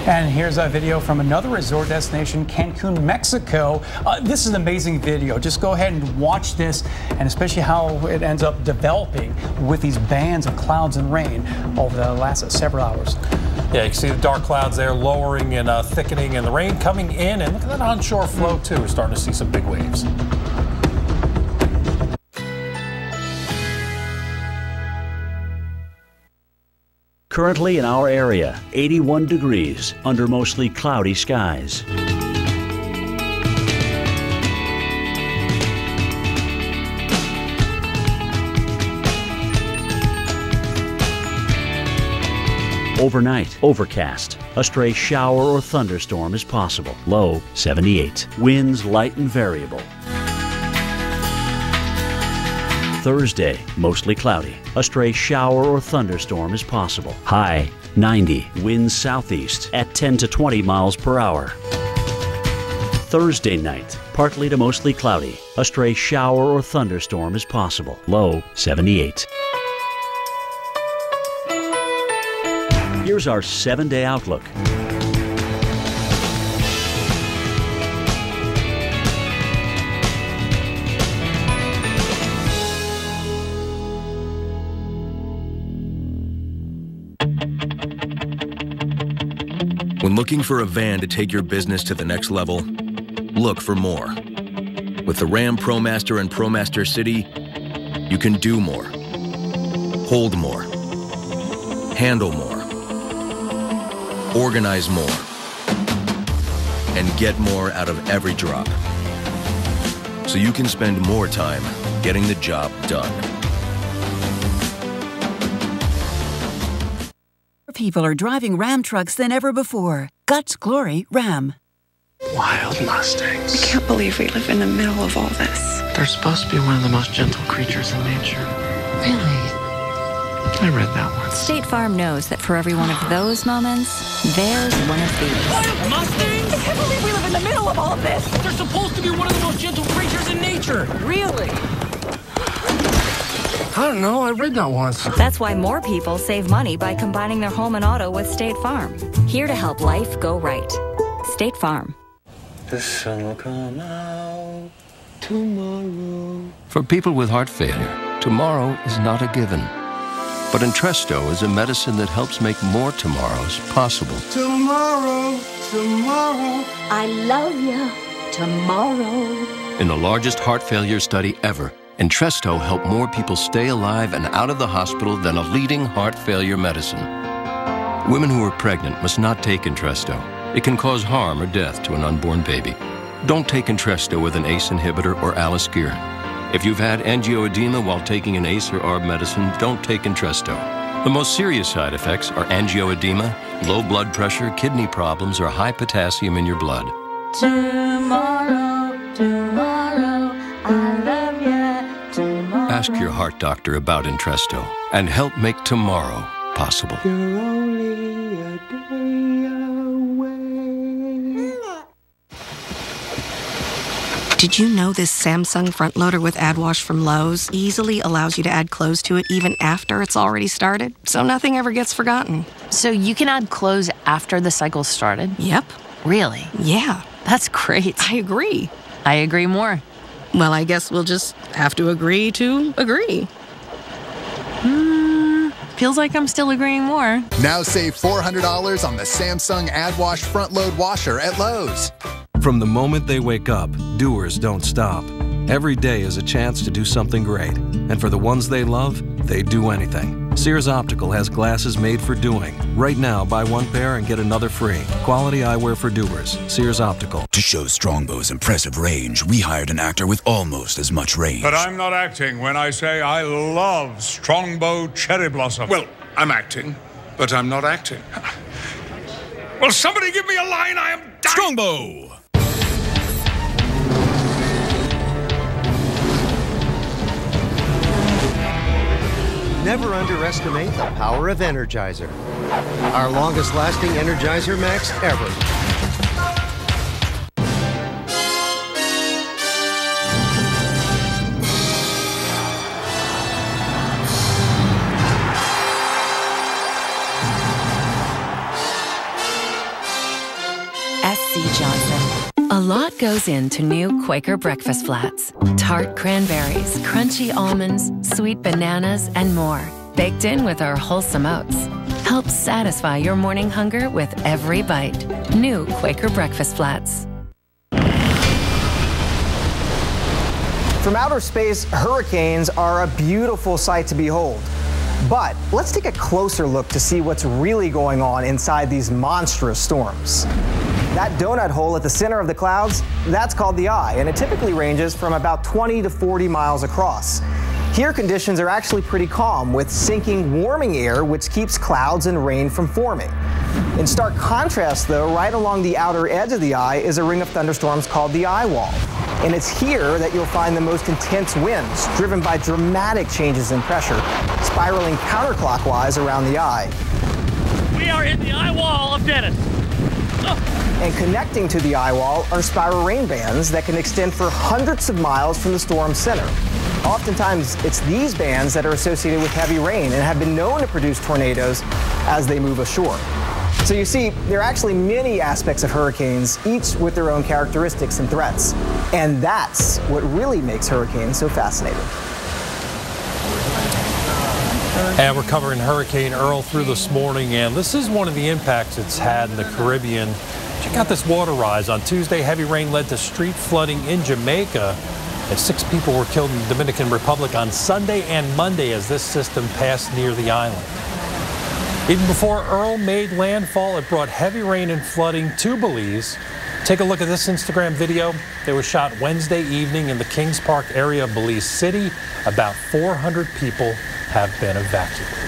And here's a video from another resort destination, Cancun, Mexico. This is an amazing video. Just go ahead and watch this, and especially how it ends up developing with these bands of clouds and rain over the last several hours. Yeah, you can see the dark clouds there lowering and thickening, and the rain coming in, and look at that onshore flow too. We're starting to see some big waves. Currently in our area, 81 degrees under mostly cloudy skies. Overnight, overcast. A stray shower or thunderstorm is possible. Low 78. Winds light and variable. Thursday, mostly cloudy. A stray shower or thunderstorm is possible. High 90. Winds southeast at 10 to 20 miles per hour. Thursday night, partly to mostly cloudy. A stray shower or thunderstorm is possible. Low 78. Here's our 7-day outlook. When looking for a van to take your business to the next level, look for more. With the Ram ProMaster and ProMaster City, you can do more, hold more, handle more, organize more, and get more out of every drop. So you can spend more time getting the job done. people are driving Ram trucks than ever before. Guts Glory Ram. Wild Mustangs. I can't believe we live in the middle of all this. They're supposed to be one of the most gentle creatures in nature. Really? I read that once. State Farm knows that for every one of those moments, there's one of these. Wild Mustangs? I can't believe we live in the middle of all of this. They're supposed to be one of the most gentle creatures in nature. Really? I don't know. I read that once. That's why more people save money by combining their home and auto with State Farm. Here to help life go right. State Farm. The sun will come out tomorrow. For people with heart failure, tomorrow is not a given. But Entresto is a medicine that helps make more tomorrows possible. Tomorrow, tomorrow. I love you. Tomorrow. In the largest heart failure study ever, Entresto helped more people stay alive and out of the hospital than a leading heart failure medicine. Women who are pregnant must not take Entresto. It can cause harm or death to an unborn baby. Don't take Entresto with an ACE inhibitor or Aliskiren. If you've had angioedema while taking an ACE or ARB medicine, don't take Entresto. The most serious side effects are angioedema, low blood pressure, kidney problems, or high potassium in your blood. Tomorrow, tomorrow, I love you. Tomorrow. Ask your heart doctor about Entresto and help make tomorrow possible. You're only a day away. Did you know this Samsung front loader with Add Wash from Lowe's easily allows you to add clothes to it even after it's already started, so nothing ever gets forgotten? So you can add clothes after the cycle started? Yep. Really? Yeah. That's great. I agree. I agree more. Well, I guess we'll just have to agree to agree. Feels like I'm still agreeing more. Now save $400 on the Samsung Add Wash front load washer at Lowe's. From the moment they wake up, doers don't stop. Every day is a chance to do something great. And for the ones they love, they do anything. Sears Optical has glasses made for doing. Right now, buy one pair and get another free. Quality eyewear for doers. Sears Optical. To show Strongbow's impressive range, we hired an actor with almost as much range. But I'm not acting when I say I love Strongbow Cherry Blossom. Well, I'm acting, but I'm not acting. Will somebody give me a line? I am dying. Strongbow! Never underestimate the power of Energizer. Our longest lasting Energizer Max ever. S.C. Johnson. A lot goes into new Quaker breakfast flats. Tart cranberries, crunchy almonds, sweet bananas, and more. Baked in with our wholesome oats. Help satisfy your morning hunger with every bite. New Quaker breakfast flats. From outer space, hurricanes are a beautiful sight to behold. But let's take a closer look to see what's really going on inside these monstrous storms. That donut hole at the center of the clouds, that's called the eye, and it typically ranges from about 20 to 40 miles across. Here, conditions are actually pretty calm, with sinking, warming air, which keeps clouds and rain from forming. In stark contrast, though, right along the outer edge of the eye is a ring of thunderstorms called the eye wall. And it's here that you'll find the most intense winds, driven by dramatic changes in pressure, spiraling counterclockwise around the eye. We are in the eye wall of Dennis. And connecting to the eye wall are spiral rain bands that can extend for hundreds of miles from the storm's center. Oftentimes, it's these bands that are associated with heavy rain and have been known to produce tornadoes as they move ashore. So you see, there are actually many aspects of hurricanes, each with their own characteristics and threats. And that's what really makes hurricanes so fascinating. And we're covering Hurricane Earl through this morning, and this is one of the impacts it's had in the Caribbean. Check out this water rise. On Tuesday, heavy rain led to street flooding in Jamaica, and 6 people were killed in the Dominican Republic on Sunday and Monday as this system passed near the island. Even before Earl made landfall, it brought heavy rain and flooding to Belize. Take a look at this Instagram video. It was shot Wednesday evening in the Kings Park area of Belize City. About 400 people have been evacuated.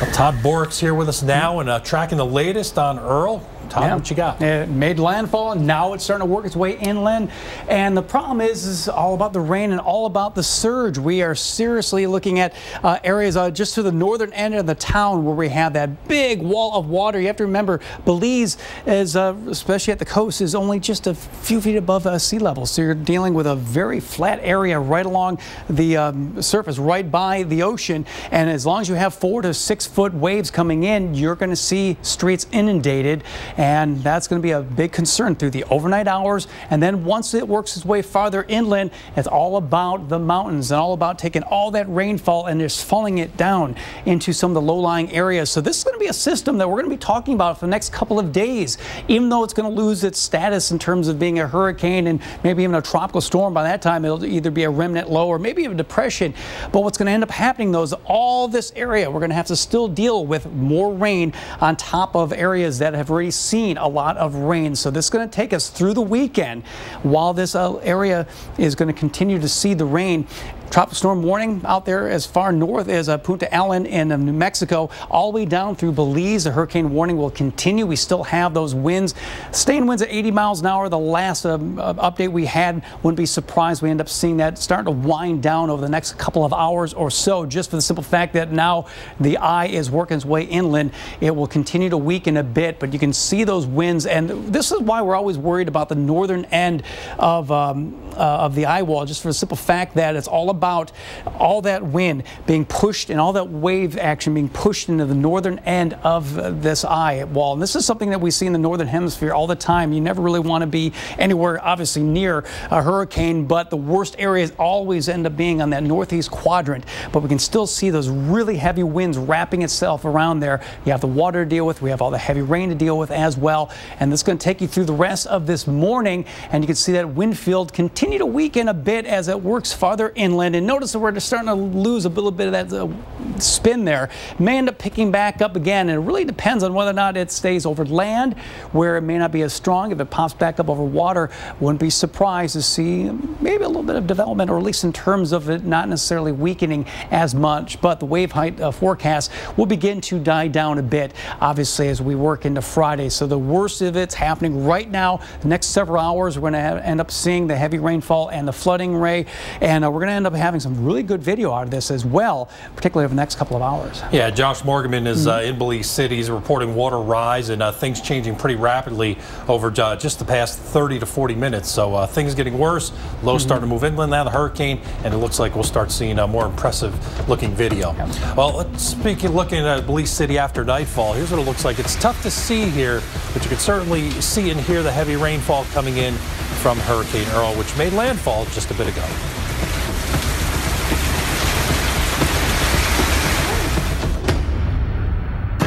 Well, Todd Bork's here with us now and tracking the latest on Earl. Todd, what you got? It made landfall, and now it's starting to work its way inland. And the problem is all about the rain and all about the surge. We are seriously looking at areas just to the northern end of the town where we have that big wall of water. You have to remember, Belize is, especially at the coast, is only just a few feet above sea level. So you're dealing with a very flat area right along the surface, right by the ocean. And as long as you have 4 to 6 foot waves coming in, you're going to see streets inundated. And that's going to be a big concern through the overnight hours. And then once it works its way farther inland, it's all about the mountains and all about taking all that rainfall and just falling it down into some of the low-lying areas. So this is going to be a system that we're going to be talking about for the next couple of days, even though it's going to lose its status in terms of being a hurricane and maybe even a tropical storm. By that time, it'll either be a remnant low or maybe a depression. But what's going to end up happening, though, is all this area, we're going to have to still deal with more rain on top of areas that have already seen a lot of rain. So this is going to take us through the weekend while this area is going to continue to see the rain. Tropical storm warning out there as far north as Punta Allen in New Mexico, all the way down through Belize. The hurricane warning will continue. We still have those winds, staying winds at 80 miles an hour. The last update we had, wouldn't be surprised we end up seeing that starting to wind down over the next couple of hours or so, just for the simple fact that now the eye is working its way inland. It will continue to weaken a bit, but you can see those winds, and this is why we're always worried about the northern end of the eye wall, just for the simple fact that it's all about all that wind being pushed and all that wave action being pushed into the northern end of this eye wall. And this is something that we see in the northern hemisphere all the time. You never really want to be anywhere obviously near a hurricane, but the worst areas always end up being on that northeast quadrant. But we can still see those really heavy winds wrapping itself around there. You have the water to deal with. We have all the heavy rain to deal with as well. And this is going to take you through the rest of this morning. And you can see that wind field continue to weaken a bit as it works farther inland. And notice that we're just starting to lose a little bit of that spin there. May end up picking back up again, and it really depends on whether or not it stays over land, where it may not be as strong. If it pops back up over water, wouldn't be surprised to see maybe a little bit of development, or at least in terms of it not necessarily weakening as much. But the wave height forecast will begin to die down a bit, obviously, as we work into Friday. So the worst of it's happening right now. The next several hours, we're going to end up seeing the heavy rainfall and the flooding, Ray, and we're going to end up having some really good video out of this as well, particularly over the next couple of hours. Yeah, Josh Morgan is in Belize City. He's reporting water rise and things changing pretty rapidly over just the past 30 to 40 minutes. So things getting worse, low starting to move inland now, the hurricane, and it looks like we'll start seeing a more impressive looking video. Well, looking at Belize City after nightfall, here's what it looks like. It's tough to see here, but you can certainly see and hear the heavy rainfall coming in from Hurricane Earl, which made landfall just a bit ago.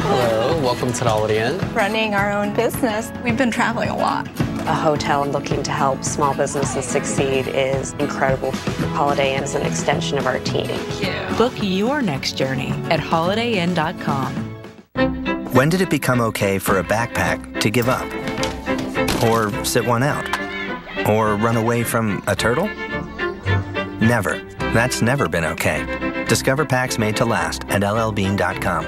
Hello, welcome to the Holiday Inn. Running our own business, we've been traveling a lot. A hotel looking to help small businesses succeed is incredible. Holiday Inn is an extension of our team. Book your next journey at holidayinn.com. When did it become okay for a backpack to give up? Or sit one out? Or run away from a turtle? Never. That's never been okay. Discover packs made to last at llbean.com.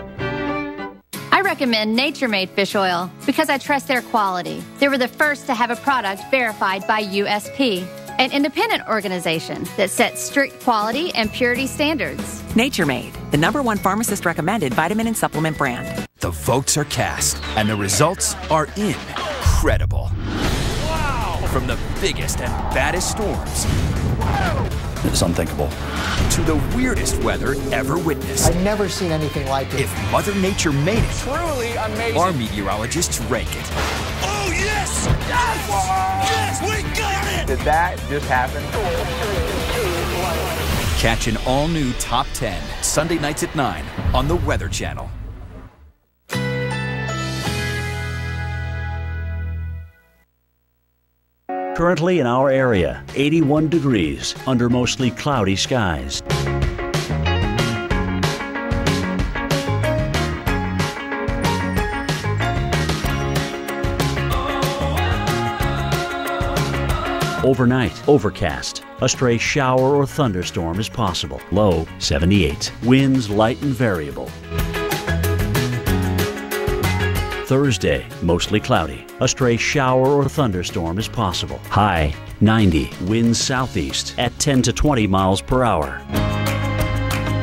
I recommend Nature Made fish oil because I trust their quality. They were the first to have a product verified by USP, an independent organization that sets strict quality and purity standards. Nature Made, the #1 pharmacist recommended vitamin and supplement brand. The votes are cast, and the results are incredible. Wow! From the biggest and baddest storms. It's unthinkable. To the weirdest weather ever witnessed. I've never seen anything like it. If Mother Nature made it, truly amazing. Our meteorologists rank it. Oh, yes! Yes! Yes, we got it! Did that just happen? Catch an all-new Top 10, Sunday nights at 9 on the Weather Channel. Currently in our area, 81 degrees under mostly cloudy skies. Overnight, overcast. A stray shower or thunderstorm is possible. Low 78. Winds light and variable. Thursday, mostly cloudy. A stray shower or thunderstorm is possible. High 90. Winds southeast at 10 to 20 miles per hour.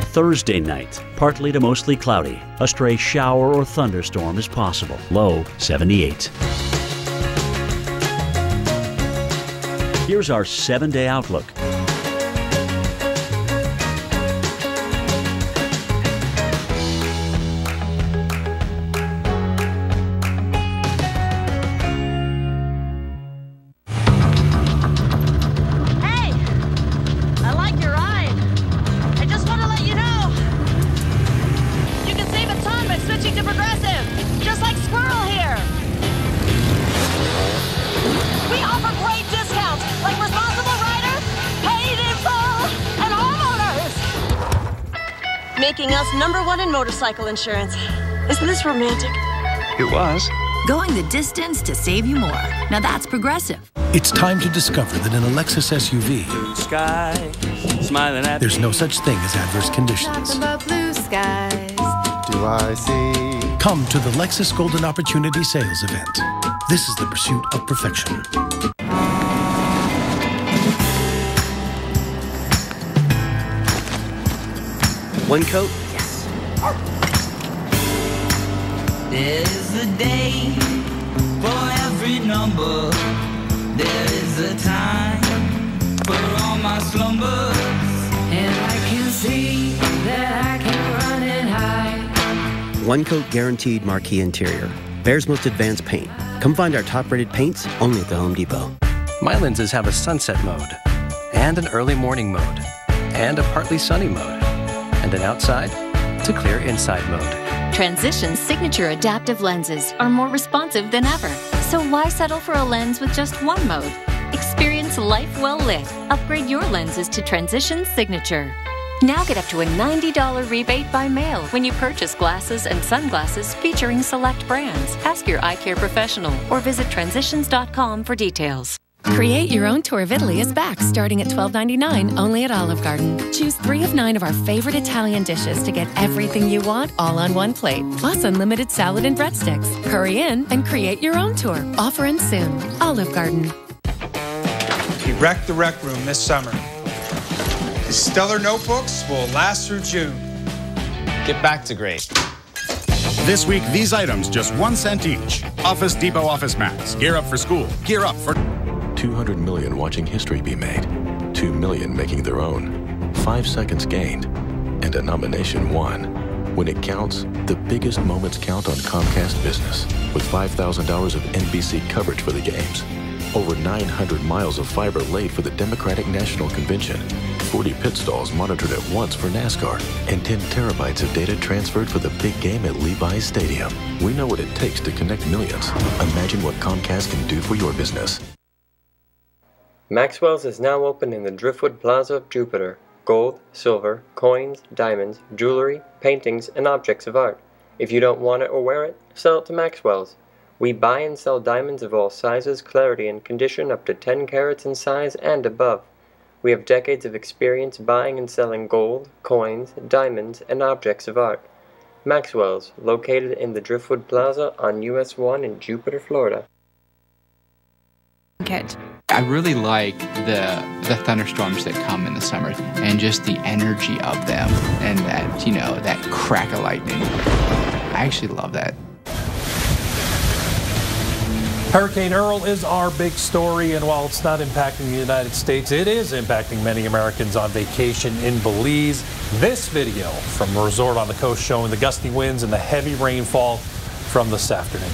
Thursday night, partly to mostly cloudy. A stray shower or thunderstorm is possible. Low 78. Here's our 7-day outlook. Making us #1 in motorcycle insurance. Isn't this romantic? It was. Going the distance to save you more. Now that's Progressive. It's time to discover that in a Lexus SUV, Sky, smiling at there's no such thing as adverse conditions. Nothing but blue skies. Do I see? Come to the Lexus Golden Opportunity Sales Event. This is the pursuit of perfection. One coat? Yes. There's a day for every number. There is a time for all my slumbers. And I can see that I can run and hide. One coat guaranteed marquee interior. Bear's most advanced paint. Come find our top-rated paints only at the Home Depot. My lenses have a sunset mode, and an early morning mode, and a partly sunny mode, and an outside to clear inside mode. Transition's signature adaptive lenses are more responsive than ever. So why settle for a lens with just one mode? Experience life well lit. Upgrade your lenses to Transition's signature. Now get up to a $90 rebate by mail when you purchase glasses and sunglasses featuring select brands. Ask your eye care professional or visit transitions.com for details. Create Your Own Tour of Italy is back, starting at $12.99 only at Olive Garden. Choose 3 of 9 of our favorite Italian dishes to get everything you want all on one plate, plus unlimited salad and breadsticks. Hurry in and create your own tour. Offer ends soon. Olive Garden. We wrecked the rec room this summer. The Stellar notebooks will last through June. Get back to great. This week, these items just 1 cent each. Office Depot Office Max. Gear up for school. Gear up for... 200 million watching history be made. 2 million making their own. 5 seconds gained. And a nomination won. When it counts, the biggest moments count on Comcast Business. With $5,000 of NBC coverage for the games. Over 900 miles of fiber laid for the Democratic National Convention. 40 pit stalls monitored at once for NASCAR. And 10 terabytes of data transferred for the big game at Levi's Stadium. We know what it takes to connect millions. Imagine what Comcast can do for your business. Maxwell's is now open in the Driftwood Plaza of Jupiter. Gold, silver, coins, diamonds, jewelry, paintings, and objects of art. If you don't want it or wear it, sell it to Maxwell's. We buy and sell diamonds of all sizes, clarity, and condition up to 10 carats in size and above. We have decades of experience buying and selling gold, coins, diamonds, and objects of art. Maxwell's, located in the Driftwood Plaza on US 1 in Jupiter, Florida. I really like the thunderstorms that come in the summer and just the energy of them and that, you know, that crack of lightning. I actually love that. Hurricane Earl is our big story, and while it's not impacting the United States, it is impacting many Americans on vacation in Belize. This video from a resort on the coast showing the gusty winds and the heavy rainfall from this afternoon.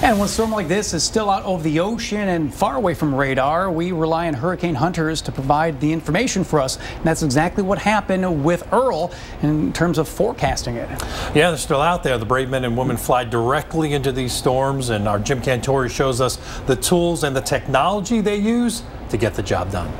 And when a storm like this is still out over the ocean and far away from radar, we rely on hurricane hunters to provide the information for us. And that's exactly what happened with Earl in terms of forecasting it. Yeah, they're still out there. The brave men and women fly directly into these storms, and our Jim Cantori shows us the tools and the technology they use to get the job done.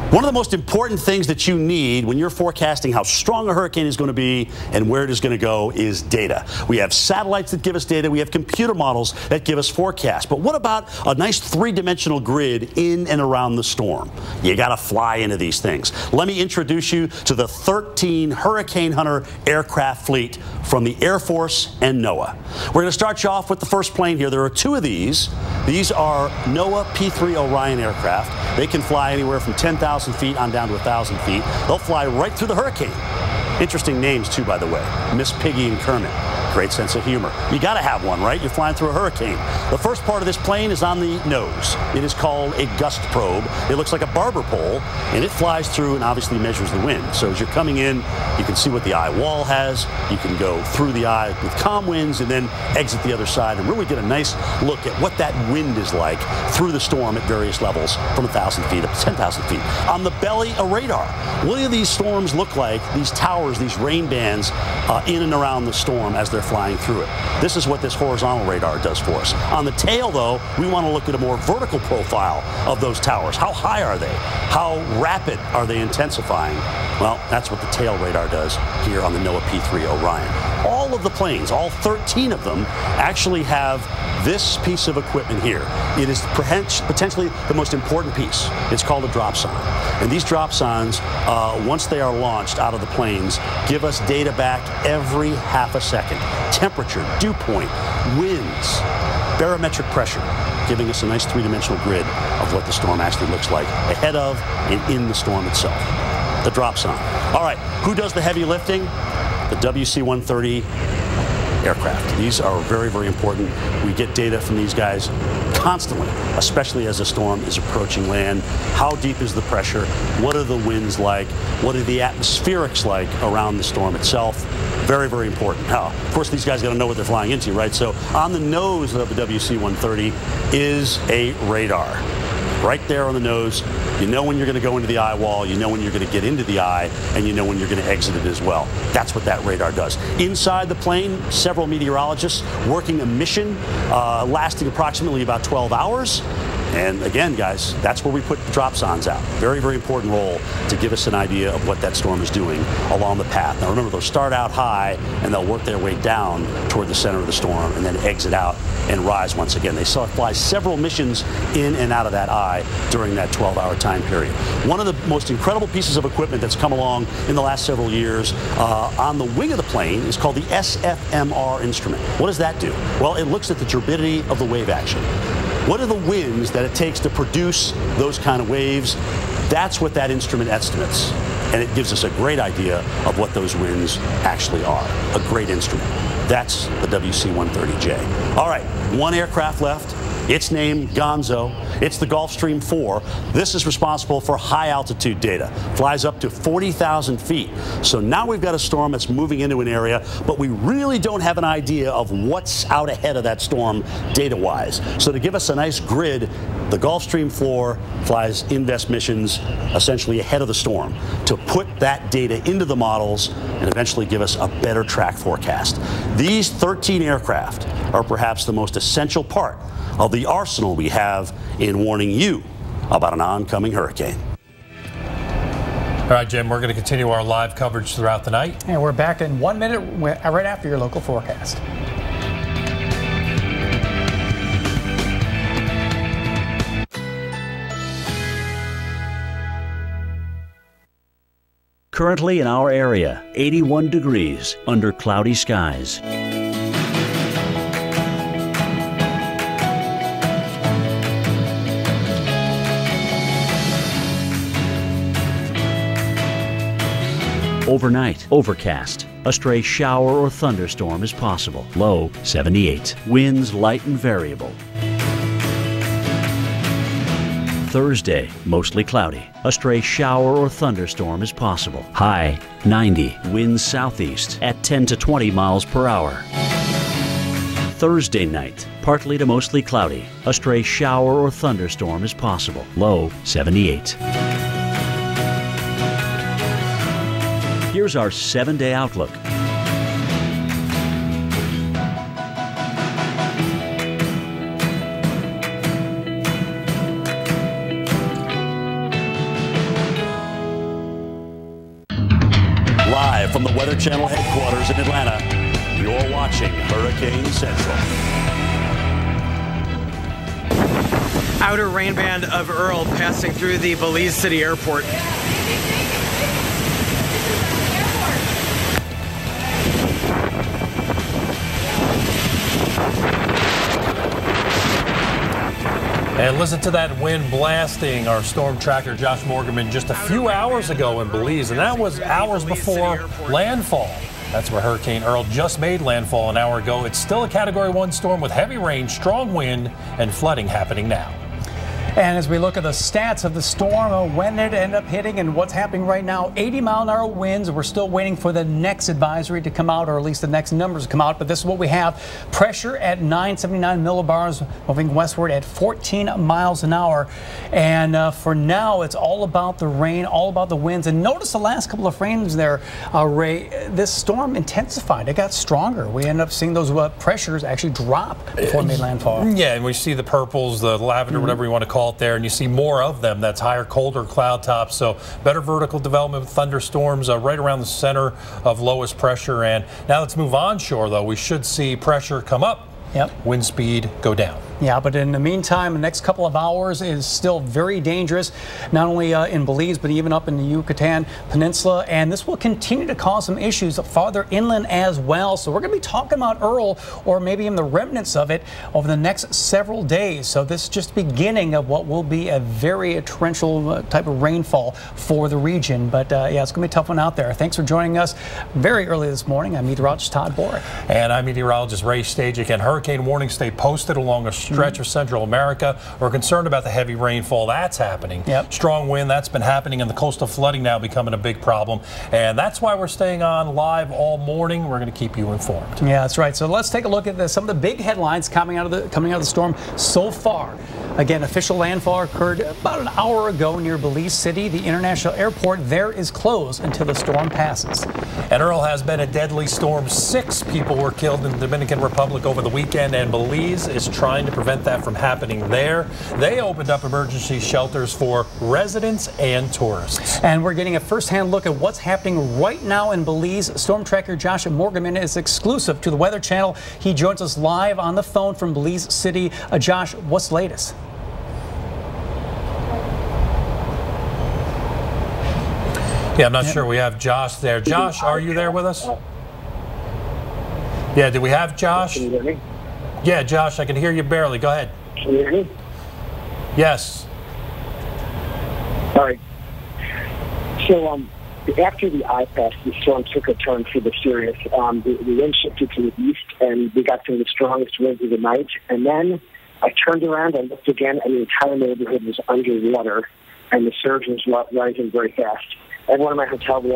One of the most important things that you need when you're forecasting how strong a hurricane is going to be and where it is going to go is data. We have satellites that give us data. We have computer models that give us forecasts. But what about a nice three-dimensional grid in and around the storm? You got to fly into these things. Let me introduce you to the 13 Hurricane Hunter aircraft fleet from the Air Force and NOAA. We're going to start you off with the first plane here. There are two of these. These are NOAA P-3 Orion aircraft. They can fly anywhere from 10,000 feet on down to 1,000 feet. They'll fly right through the hurricane. Interesting names, too, by the way. Miss Piggy and Kermit. Great sense of humor. You got to have one, right? You're flying through a hurricane. The first part of this plane is on the nose. It is called a gust probe. It looks like a barber pole, and it flies through and obviously measures the wind. So as you're coming in, you can see what the eye wall has. You can go through the eye with calm winds and then exit the other side and really get a nice look at what that wind is like through the storm at various levels from 1,000 feet up to 10,000 feet. On the belly, a radar. What do these storms look like, these towers, these rain bands in and around the storm as they're flying through it? This is what this horizontal radar does for us. On the tail, though, we want to look at a more vertical profile of those towers. How high are they? How rapid are they intensifying? Well, that's what the tail radar does here on the NOAA P-3 Orion. All of the planes, all 13 of them, actually have this piece of equipment here. It is potentially the most important piece. It's called a dropson. And these dropsons, once they are launched out of the planes, give us data back every half a second. Temperature, dew point, winds, barometric pressure, giving us a nice three-dimensional grid of what the storm actually looks like ahead of and in the storm itself. The dropson. All right, who does the heavy lifting? The WC-130 aircraft. These are very, very important. We get data from these guys constantly, especially as a storm is approaching land. How deep is the pressure? What are the winds like? What are the atmospherics like around the storm itself? Very, very important. Now, of course, these guys got to know what they're flying into, right? So on the nose of the WC-130 is a radar. Right there on the nose. You know when you're going to go into the eye wall, you know when you're going to get into the eye, and you know when you're going to exit it as well. That's what that radar does. Inside the plane, several meteorologists working a mission lasting approximately about 12 hours. And again, guys, that's where we put the dropsons out. Very, very important role to give us an idea of what that storm is doing along the path. Now remember, they'll start out high and they'll work their way down toward the center of the storm and then exit out and rise once again. They saw it fly several missions in and out of that eye during that 12-hour time period. One of the most incredible pieces of equipment that's come along in the last several years on the wing of the plane is called the SFMR instrument. What does that do? Well, it looks at the turbidity of the wave action. What are the winds that it takes to produce those kind of waves? That's what that instrument estimates. And it gives us a great idea of what those winds actually are. A great instrument. That's the WC-130J. All right, one aircraft left. It's named Gonzo. It's the Gulfstream 4. This is responsible for high altitude data. Flies up to 40,000 feet. So now we've got a storm that's moving into an area, but we really don't have an idea of what's out ahead of that storm data-wise. So to give us a nice grid, the Gulfstream 4 flies INVEST missions essentially ahead of the storm to put that data into the models and eventually give us a better track forecast. These 13 aircraft are perhaps the most essential part of the arsenal we have in warning you about an oncoming hurricane. All right, Jim, we're going to continue our live coverage throughout the night. And we're back in 1 minute right after your local forecast. Currently in our area, 81 degrees under cloudy skies. Overnight, overcast. A stray shower or thunderstorm is possible. Low 78. Winds light and variable. Thursday, mostly cloudy. A stray shower or thunderstorm is possible. High 90. Winds southeast at 10 to 20 miles per hour. Thursday night, partly to mostly cloudy. A stray shower or thunderstorm is possible. Low 78. Here's our 7-day outlook. Weather Channel headquarters in Atlanta. You're watching Hurricane Central. Outer rain band of Earl passing through the Belize City Airport. And listen to that wind blasting our storm tracker Josh Morgan just a few hours ago in Belize, and that was hours before landfall. That's where Hurricane Earl just made landfall an hour ago. It's still a Category 1 storm with heavy rain, strong wind, and flooding happening now. And as we look at the stats of the storm, when it ended up hitting and what's happening right now, 80-mile-an-hour winds. We're still waiting for the next advisory to come out, or at least the next numbers to come out. But this is what we have. Pressure at 979 millibars, moving westward at 14 miles an hour. And for now, it's all about the rain, all about the winds. And notice the last couple of frames there, Ray, this storm intensified. It got stronger. We ended up seeing those pressures actually drop before it made landfall. Yeah, and we see the purples, the lavender, whatever you want to call it there, and you see more of them. That's higher, colder cloud tops, so better vertical development with thunderstorms right around the center of lowest pressure. And now let's move onshore, though. We should see pressure come up, wind speed go down. Yeah, but in the meantime, the next couple of hours is still very dangerous, not only in Belize, but even up in the Yucatan Peninsula. And this will continue to cause some issues farther inland as well. So we're going to be talking about Earl, or maybe even the remnants of it, over the next several days. So this is just the beginning of what will be a very torrential type of rainfall for the region. But yeah, it's going to be a tough one out there. Thanks for joining us very early this morning. I'm meteorologist Todd Borick. And I'm meteorologist Ray Stajic. And hurricane warnings stay posted along a stretch of Central America. We're concerned about the heavy rainfall that's happening. Strong wind, that's been happening, and the coastal flooding now becoming a big problem. And that's why we're staying on live all morning. We're going to keep you informed. Yeah, that's right. So let's take a look at some of the big headlines coming out of the storm so far. Again, official landfall occurred about an hour ago near Belize City. The international airport there is closed until the storm passes. And Earl has been a deadly storm. 6 people were killed in the Dominican Republic over the weekend, and Belize is trying to prevent that from happening there. They opened up emergency shelters for residents and tourists. And we're getting a first-hand look at what's happening right now in Belize. Storm tracker Josh Morgan is exclusive to the Weather Channel. He joins us live on the phone from Belize City. Josh, what's the latest? Yeah, I'm not sure we have Josh there. Josh, are you there with us? Yeah, do we have Josh? Can you hear me? Yeah, Josh, I can hear you barely. Go ahead. Can you hear me? Yes. All right. So after the eye passed, the storm took a turn for the serious. The wind shifted to the east, and we got some of the strongest winds of the night. And then I turned around and looked again, and the entire neighborhood was underwater, and the surge was rising very fast. Everyone in my hotel, we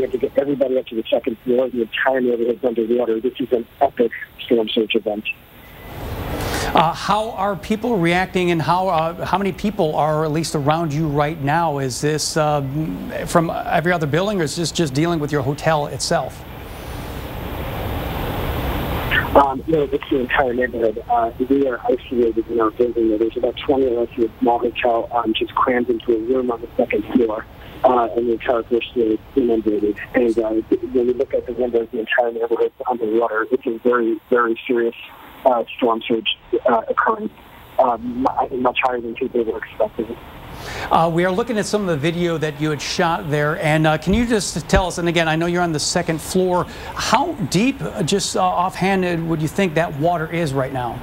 had to get everybody up to the second floor. The entire neighborhood's underwater. This is an epic storm surge event. How are people reacting, and how many people are at least around you right now? Is this from every other building, or is this just dealing with your hotel itself? No, it's the entire neighborhood. We are isolated in our building. There's about 20 of us in a small hotel just crammed into a room on the second floor. And the entire first floor is inundated. And when we look at the windows, the entire neighborhood is underwater. It's a very, very serious storm surge occurring, much higher than people were expecting. We are looking at some of the video that you had shot there, and can you just tell us, and again, I know you're on the second floor, how deep, just offhand, would you think that water is right now?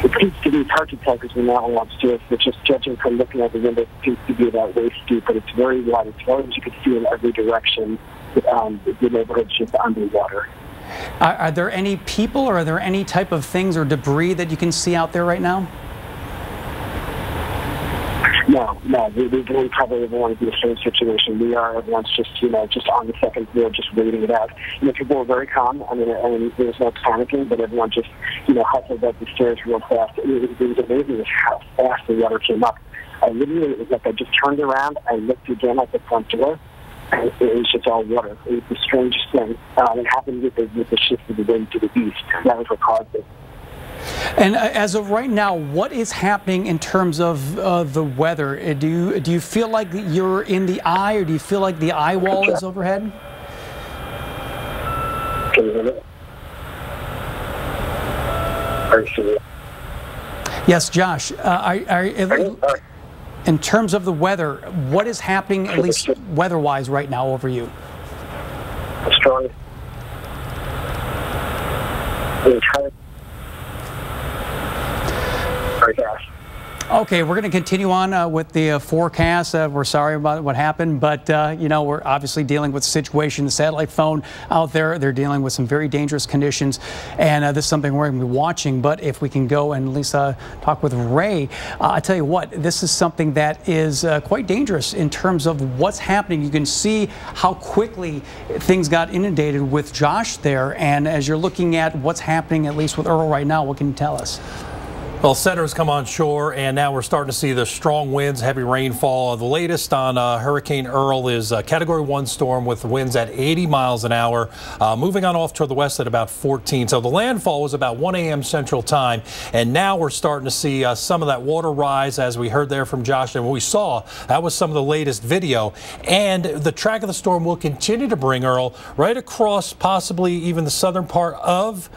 It seems to be hard to tell because we're not upstairs, but just judging from looking at the window, it seems to be about waist deep, but it's very wide. As far as you can see in every direction, the neighborhood's just underwater. Are there any people, or are there any type of things or debris that you can see out there right now? No, we probably want to be the same situation. We are, everyone's just on the second floor, just waiting it out. People were very calm. I mean, there was no panicking, but everyone just, hustled up the stairs real fast. It was amazing how fast the water came up. Literally, it was like I just turned around, I looked again at the front door, and it was just all water. It was the strangest thing. It happened with the shift of the wind to the east. That was what caused it. And as of right now, what is happening in terms of the weather? Do you feel like you're in the eye, or do you feel like the eye wall is overhead? Can you hear me? Yes, Josh. In terms of the weather, what is happening, at least weather-wise, right now over you? Strong. The entire forecast. Okay, we're going to continue on with the forecast. We're sorry about what happened, but you know, we're obviously dealing with the situation. The satellite phone out there, they're dealing with some very dangerous conditions, and this is something we're going to be watching. But if we can go and at least talk with Ray, I tell you what, this is something that is quite dangerous in terms of what's happening. You can see how quickly things got inundated with Josh there, and as you're looking at what's happening, at least with Earl right now, what can you tell us? Well, centers come on shore, and now we're starting to see the strong winds, heavy rainfall. The latest on Hurricane Earl is a Category 1 storm with winds at 80 miles an hour, moving on off toward the west at about 14. So the landfall was about 1 a.m. Central Time, and now we're starting to see some of that water rise, as we heard there from Josh. And what we saw, that was some of the latest video. And the track of the storm will continue to bring Earl right across possibly even the southern part of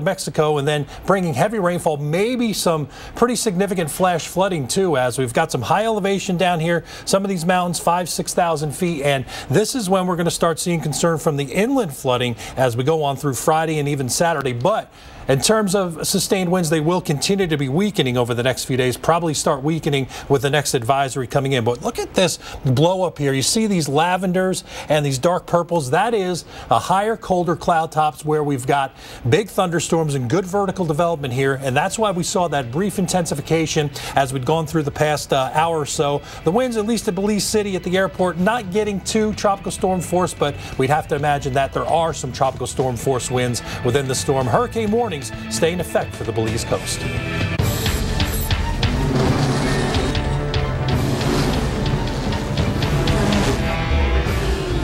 Mexico, and then bringing heavy rainfall, maybe some pretty significant flash flooding too, as we've got some high elevation down here, some of these mountains 5,000–6,000 feet, and this is when we're going to start seeing concern from the inland flooding as we go on through Friday and even Saturday. But in terms of sustained winds, they will continue to be weakening over the next few days, probably start weakening with the next advisory coming in. But look at this blow up here. You see these lavenders and these dark purples. That is a higher, colder cloud tops where we've got big thunderstorms and good vertical development here. And that's why we saw that brief intensification as we'd gone through the past hour or so. The winds, at least at Belize City at the airport, not getting to tropical storm force, but we'd have to imagine that there are some tropical storm force winds within the storm. Hurricane warnings stay in effect for the Belize coast.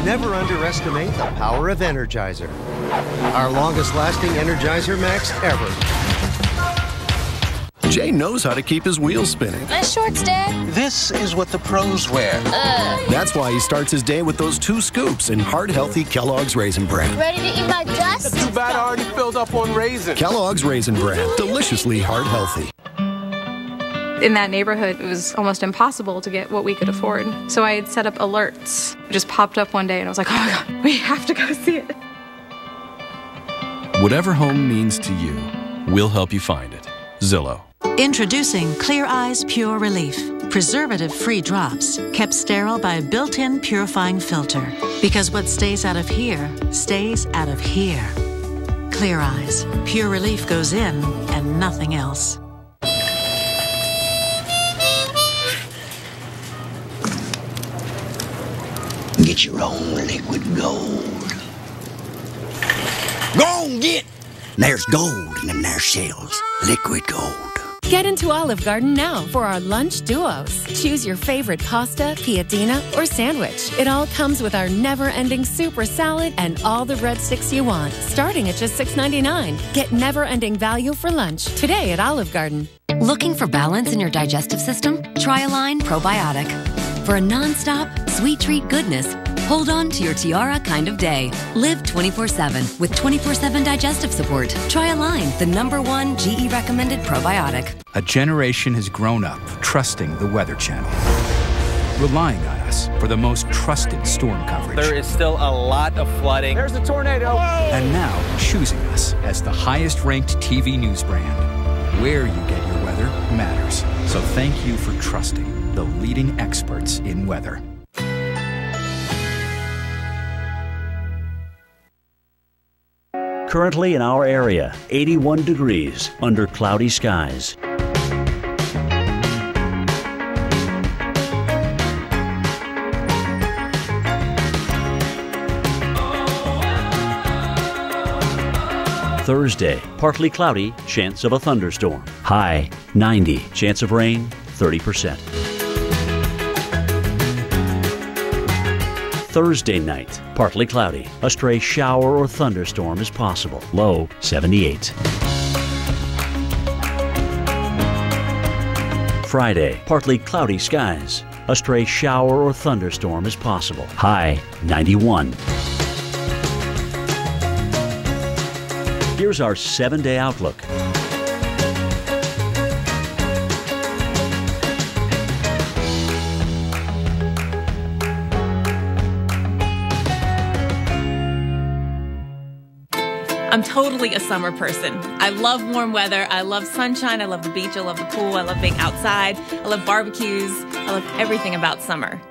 Never underestimate the power of Energizer. Our longest lasting Energizer Max ever. Jay knows how to keep his wheels spinning. Nice shorts, Dad. This is what the pros wear. That's why he starts his day with those 2 scoops in heart-healthy Kellogg's Raisin Bran. Ready to eat my dust? Too bad I already filled up on raisins. Kellogg's Raisin Bran, deliciously heart-healthy. In that neighborhood, it was almost impossible to get what we could afford. So I had set up alerts. It just popped up one day, and I was like, oh my God, we have to go see it. Whatever home means to you, we'll help you find it. Zillow. Introducing Clear Eyes Pure Relief. Preservative-free drops kept sterile by a built-in purifying filter. Because what stays out of here, stays out of here. Clear Eyes. Pure relief goes in and nothing else. Get your own liquid gold. Go on, get! There's gold in them there shells. Liquid gold. Get into Olive Garden now for our lunch duos. Choose your favorite pasta, piadina, or sandwich. It all comes with our never-ending super salad and all the breadsticks you want, starting at just $6.99. Get never-ending value for lunch today at Olive Garden. Looking for balance in your digestive system? Try Align Probiotic. For a non-stop, sweet treat goodness, hold on to your Tiara kind of day. Live 24/7 with 24/7 digestive support. Try Align, the #1 GE recommended probiotic. A generation has grown up trusting the Weather Channel, relying on us for the most trusted storm coverage. There is still a lot of flooding. There's a tornado. And now choosing us as the highest ranked TV news brand. Where you get your weather matters. So thank you for trusting the leading experts in weather. Currently in our area, 81 degrees under cloudy skies. Thursday, partly cloudy, chance of a thunderstorm. High 90, chance of rain 30%. Thursday night, partly cloudy. A stray shower or thunderstorm is possible. Low 78. Friday, partly cloudy skies. A stray shower or thunderstorm is possible. High 91. Here's our 7-day outlook. I'm totally a summer person. I love warm weather. I love sunshine. I love the beach. I love the pool. I love being outside. I love barbecues. I love everything about summer.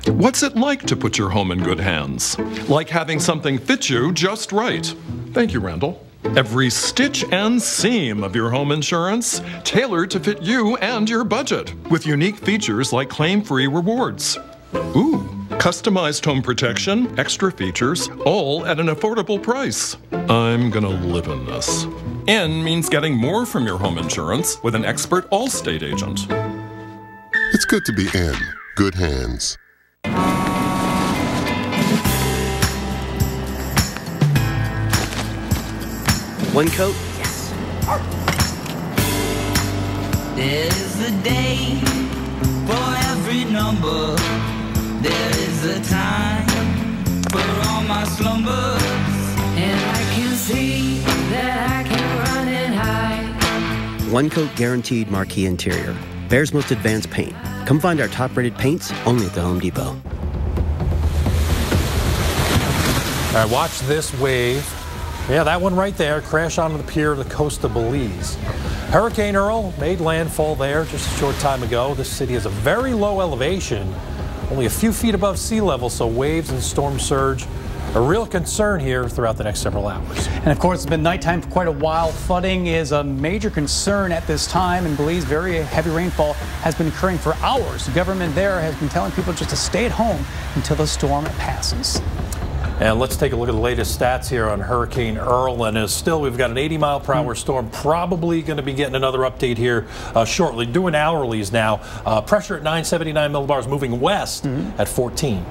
What's it like to put your home in good hands? Like having something fit you just right. Thank you, Randall. Every stitch and seam of your home insurance, tailored to fit you and your budget, with unique features like claim-free rewards. Ooh, customized home protection, extra features, all at an affordable price. I'm gonna live in this. N means getting more from your home insurance with an expert Allstate agent. It's good to be in good hands. One coat? Yes. There's a day for every number. There is a time for all my slumbers. And I can see that I can run and hide. One coat guaranteed marquee interior. Bear's most advanced paint. Come find our top-rated paints only at the Home Depot. All right, watch this wave. Yeah, that one right there, crash onto the pier of the coast of Belize. Hurricane Earl made landfall there just a short time ago. This city has a very low elevation, only a few feet above sea level, so waves and storm surge a real concern here throughout the next several hours. And of course, it's been nighttime for quite a while. Flooding is a major concern at this time in Belize. Very heavy rainfall has been occurring for hours. The government there has been telling people just to stay at home until the storm passes. And let's take a look at the latest stats here on Hurricane Earl. And still, we've got an 80-mile-per-hour storm. Probably going to be getting another update here shortly. Doing hourlies now. Pressure at 979 millibars, moving west at 14.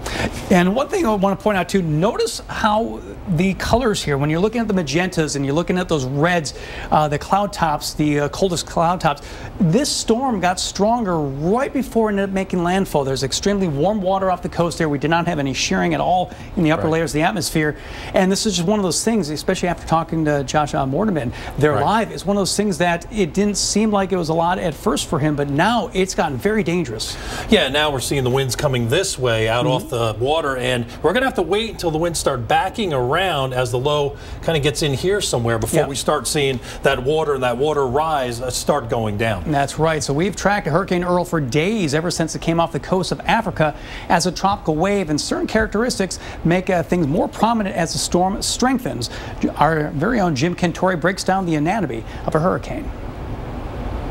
And one thing I want to point out, too, notice how the colors here, when you're looking at the magentas and you're looking at those reds, the cloud tops, the coldest cloud tops, this storm got stronger right before it ended up making landfall. There's extremely warm water off the coast there. We did not have any shearing at all in the upper layers of the atmosphere. And this is just one of those things, especially after talking to Josh Mortimer, they're live. It's one of those things that it didn't seem like it was a lot at first for him, but now it's gotten very dangerous. Yeah, now we're seeing the winds coming this way out off the water, and we're going to have to wait until the winds start backing around as the low kind of gets in here somewhere before we start seeing that water rise start going down. That's right. So we've tracked Hurricane Earl for days, ever since it came off the coast of Africa as a tropical wave, and certain characteristics make things more prominent as the storm strengthens. Our very own Jim Cantore breaks down the anatomy of a hurricane.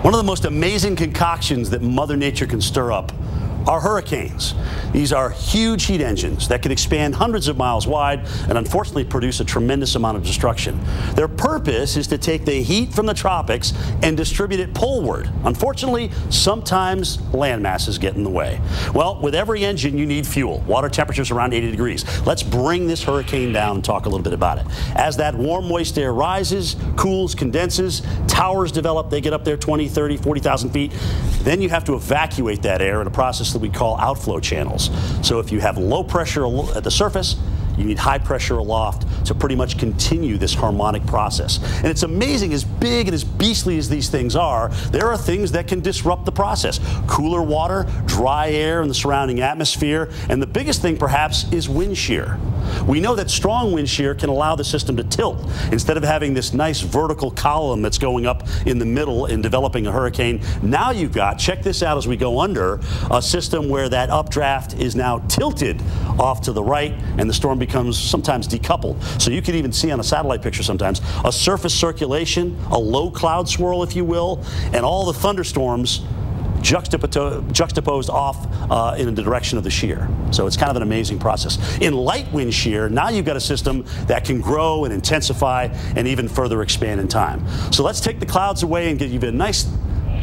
One of the most amazing concoctions that Mother Nature can stir up are hurricanes. These are huge heat engines that can expand hundreds of miles wide and unfortunately produce a tremendous amount of destruction. Their purpose is to take the heat from the tropics and distribute it poleward. Unfortunately, sometimes land masses get in the way. Well, with every engine you need fuel. Water temperatures around 80 degrees. Let's bring this hurricane down and talk a little bit about it. As that warm, moist air rises, cools, condenses, towers develop, they get up there 20, 30, 40,000 feet. Then you have to evacuate that air in a process that we call outflow channels. So if you have low pressure at the surface, you need high pressure aloft to pretty much continue this harmonic process. And it's amazing, as big and as beastly as these things are, there are things that can disrupt the process. Cooler water, dry air in the surrounding atmosphere, and the biggest thing perhaps is wind shear. We know that strong wind shear can allow the system to tilt. Instead of having this nice vertical column that's going up in the middle in developing a hurricane, now you've got, check this out as we go under, a system where that updraft is now tilted off to the right and the storm becomes sometimes decoupled. So you can even see on a satellite picture sometimes a surface circulation, a low cloud swirl, if you will, and all the thunderstorms juxtaposed off in the direction of the shear. So it's kind of an amazing process. In light wind shear, now you've got a system that can grow and intensify and even further expand in time. So let's take the clouds away and give you a nice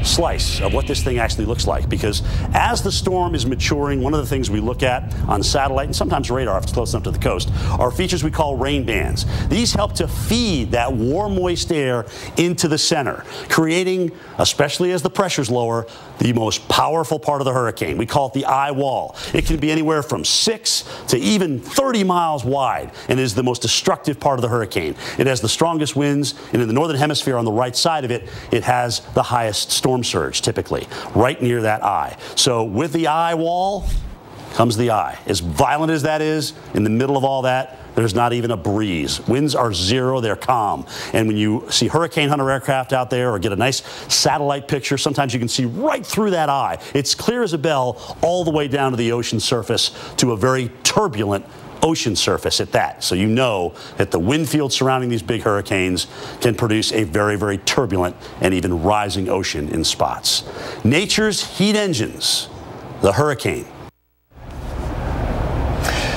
slice of what this thing actually looks like, because as the storm is maturing, one of the things we look at on satellite and sometimes radar if it's close enough to the coast are features we call rain bands. These help to feed that warm, moist air into the center, creating, especially as the pressure's lower, the most powerful part of the hurricane. We call it the eye wall. It can be anywhere from 6 to even 30 miles wide and is the most destructive part of the hurricane. It has the strongest winds, and in the northern hemisphere on the right side of it, it has the highest storm surge, typically, right near that eye. So with the eye wall comes the eye. As violent as that is, in the middle of all that, there's not even a breeze. Winds are zero, they're calm. And when you see Hurricane Hunter aircraft out there or get a nice satellite picture, sometimes you can see right through that eye. It's clear as a bell all the way down to the ocean surface, to a very turbulent ocean surface at that. So you know that the wind field surrounding these big hurricanes can produce a very, very turbulent and even rising ocean in spots. Nature's heat engines, the hurricane.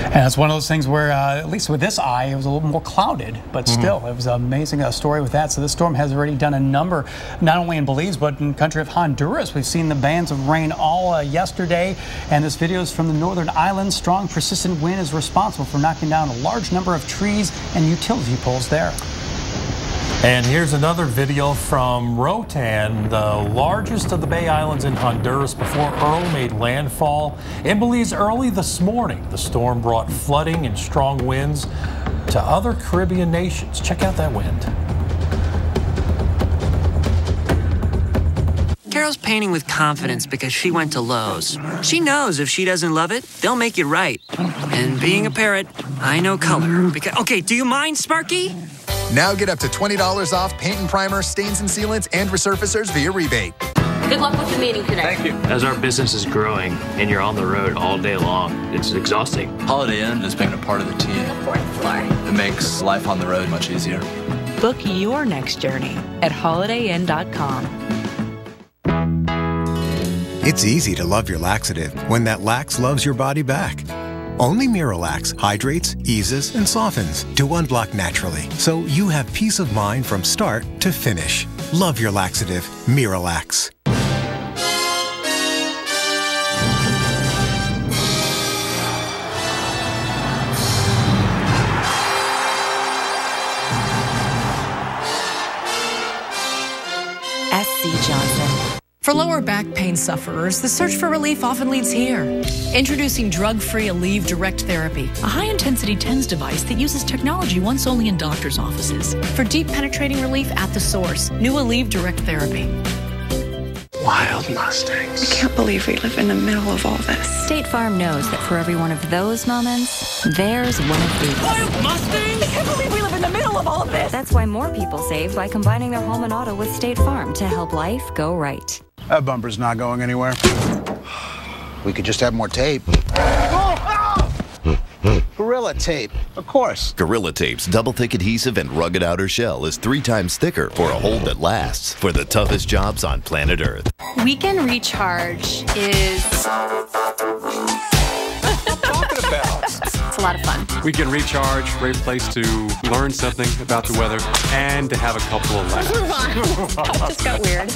And it's one of those things where, at least with this eye, it was a little more clouded, but still, it was an amazing story with that. So this storm has already done a number, not only in Belize, but in the country of Honduras. We've seen the bands of rain all yesterday, and this video is from the northern islands. Strong, persistent wind is responsible for knocking down a large number of trees and utility poles there. And here's another video from Rotan, the largest of the Bay Islands in Honduras, before Earl made landfall. In Belize early this morning, the storm brought flooding and strong winds to other Caribbean nations. Check out that wind. Carol's painting with confidence because she went to Lowe's. She knows if she doesn't love it, they'll make it right. And being a parrot, I know color. Okay, do you mind, Sparky? Now get up to $20 off paint and primer, stains and sealants, and resurfacers via rebate. Good luck with the meeting today. Thank you. As our business is growing and you're on the road all day long, it's exhausting. Holiday Inn is being a part of the team. It makes life on the road much easier. Book your next journey at holidayinn.com. It's easy to love your laxative when that lax loves your body back. Only Miralax hydrates, eases, and softens to unblock naturally, so you have peace of mind from start to finish. Love your laxative, Miralax. S.C. Johnson. For lower back pain sufferers, the search for relief often leads here. Introducing drug-free Aleve Direct Therapy, a high-intensity TENS device that uses technology once only in doctors' offices. For deep penetrating relief at the source, new Aleve Direct Therapy. Wild Mustangs. I can't believe we live in the middle of all this. State Farm knows that for every one of those moments, there's one of these. Wild Mustangs? I can't believe we live in the middle of all of this. That's why more people save by combining their home and auto with State Farm to help life go right. That bumper's not going anywhere. We could just have more tape. Gorilla Tape, of course. Gorilla Tape's double-thick adhesive and rugged outer shell is 3 times thicker for a hold that lasts for the toughest jobs on planet Earth. Weekend Recharge is... It's a lot of fun. Weekend Recharge, great place to learn something about the weather and to have a couple of laughs. That just got weird.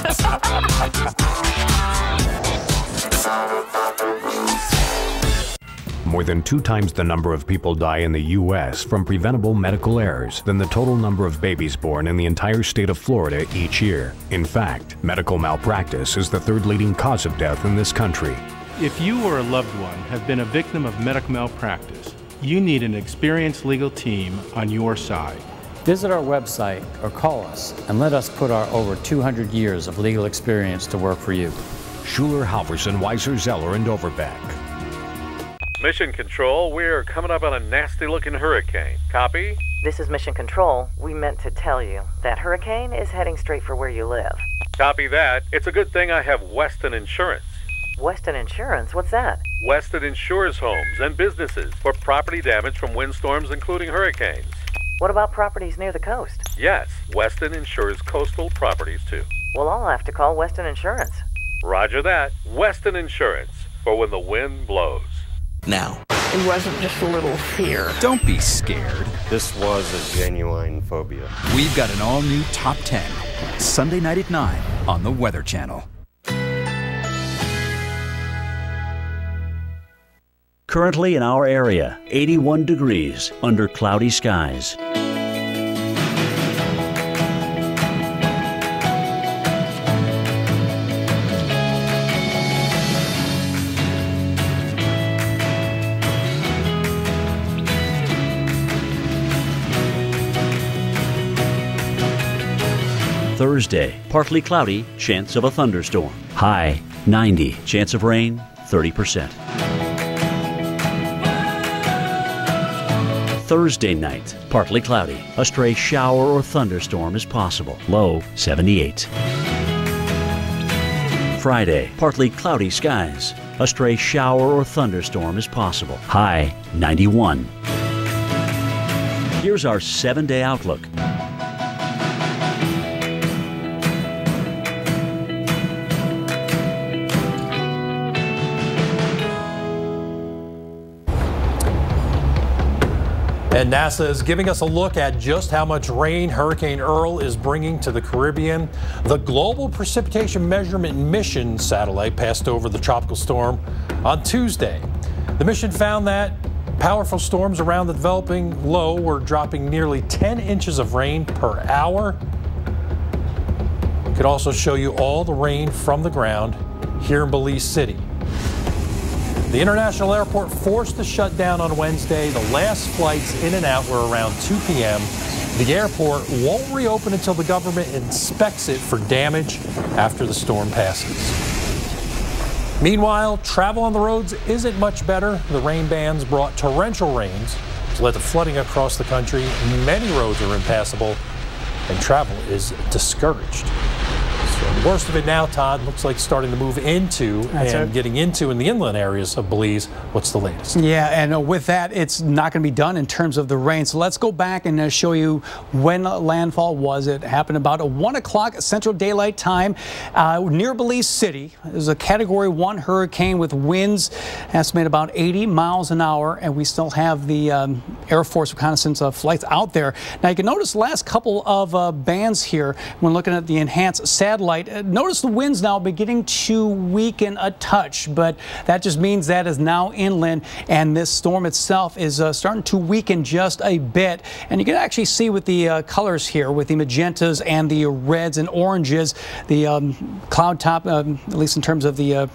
More than 2 times the number of people die in the U.S. from preventable medical errors than the total number of babies born in the entire state of Florida each year. In fact, medical malpractice is the 3rd leading cause of death in this country. If you or a loved one have been a victim of medical malpractice, you need an experienced legal team on your side. Visit our website or call us and let us put our over 200 years of legal experience to work for you. Schuler, Halverson, Weiser, Zeller, and Overbeck. Mission Control, we're coming up on a nasty-looking hurricane. Copy? This is Mission Control. We meant to tell you that hurricane is heading straight for where you live. Copy that. It's a good thing I have Weston Insurance. Weston Insurance? What's that? Weston insures homes and businesses for property damage from windstorms, including hurricanes. What about properties near the coast? Yes, Weston insures coastal properties, too. Well, I'll have to call Weston Insurance. Roger that. Weston Insurance, for when the wind blows. Now. It wasn't just a little fear. Don't be scared. This was a genuine phobia. We've got an all-new Top 10, Sunday night at 9 on the Weather Channel. Currently in our area, 81 degrees under cloudy skies. Thursday, partly cloudy, chance of a thunderstorm. High 90, chance of rain 30%. Thursday night, partly cloudy. A stray shower or thunderstorm is possible. Low 78. Friday, partly cloudy skies. A stray shower or thunderstorm is possible. High 91. Here's our 7-day outlook. And NASA is giving us a look at just how much rain Hurricane Earl is bringing to the Caribbean. The Global Precipitation Measurement Mission satellite passed over the tropical storm on Tuesday. The mission found that powerful storms around the developing low were dropping nearly 10 inches of rain per hour. It could also show you all the rain from the ground here in Belize City. The international airport forced to shut down on Wednesday. The last flights in and out were around 2 p.m. The airport won't reopen until the government inspects it for damage after the storm passes. Meanwhile, travel on the roads isn't much better. The rain bands brought torrential rains, which led to flooding across the country. Many roads are impassable, and travel is discouraged. The worst of it now, Todd, looks like starting to move into getting into in the inland areas of Belize. What's the latest? Yeah, and with that, it's not going to be done in terms of the rain. So let's go back and show you when landfall was. It happened about 1 o'clock Central Daylight Time near Belize City. It was a Category 1 hurricane with winds estimated about 80 miles an hour, and we still have the Air Force reconnaissance flights out there. Now, you can notice the last couple of bands here when looking at the enhanced satellite. Notice the winds now beginning to weaken a touch, but that just means that is now inland, and this storm itself is starting to weaken just a bit. And you can actually see with the colors here, with the magentas and the reds and oranges, the cloud top, at least in terms of the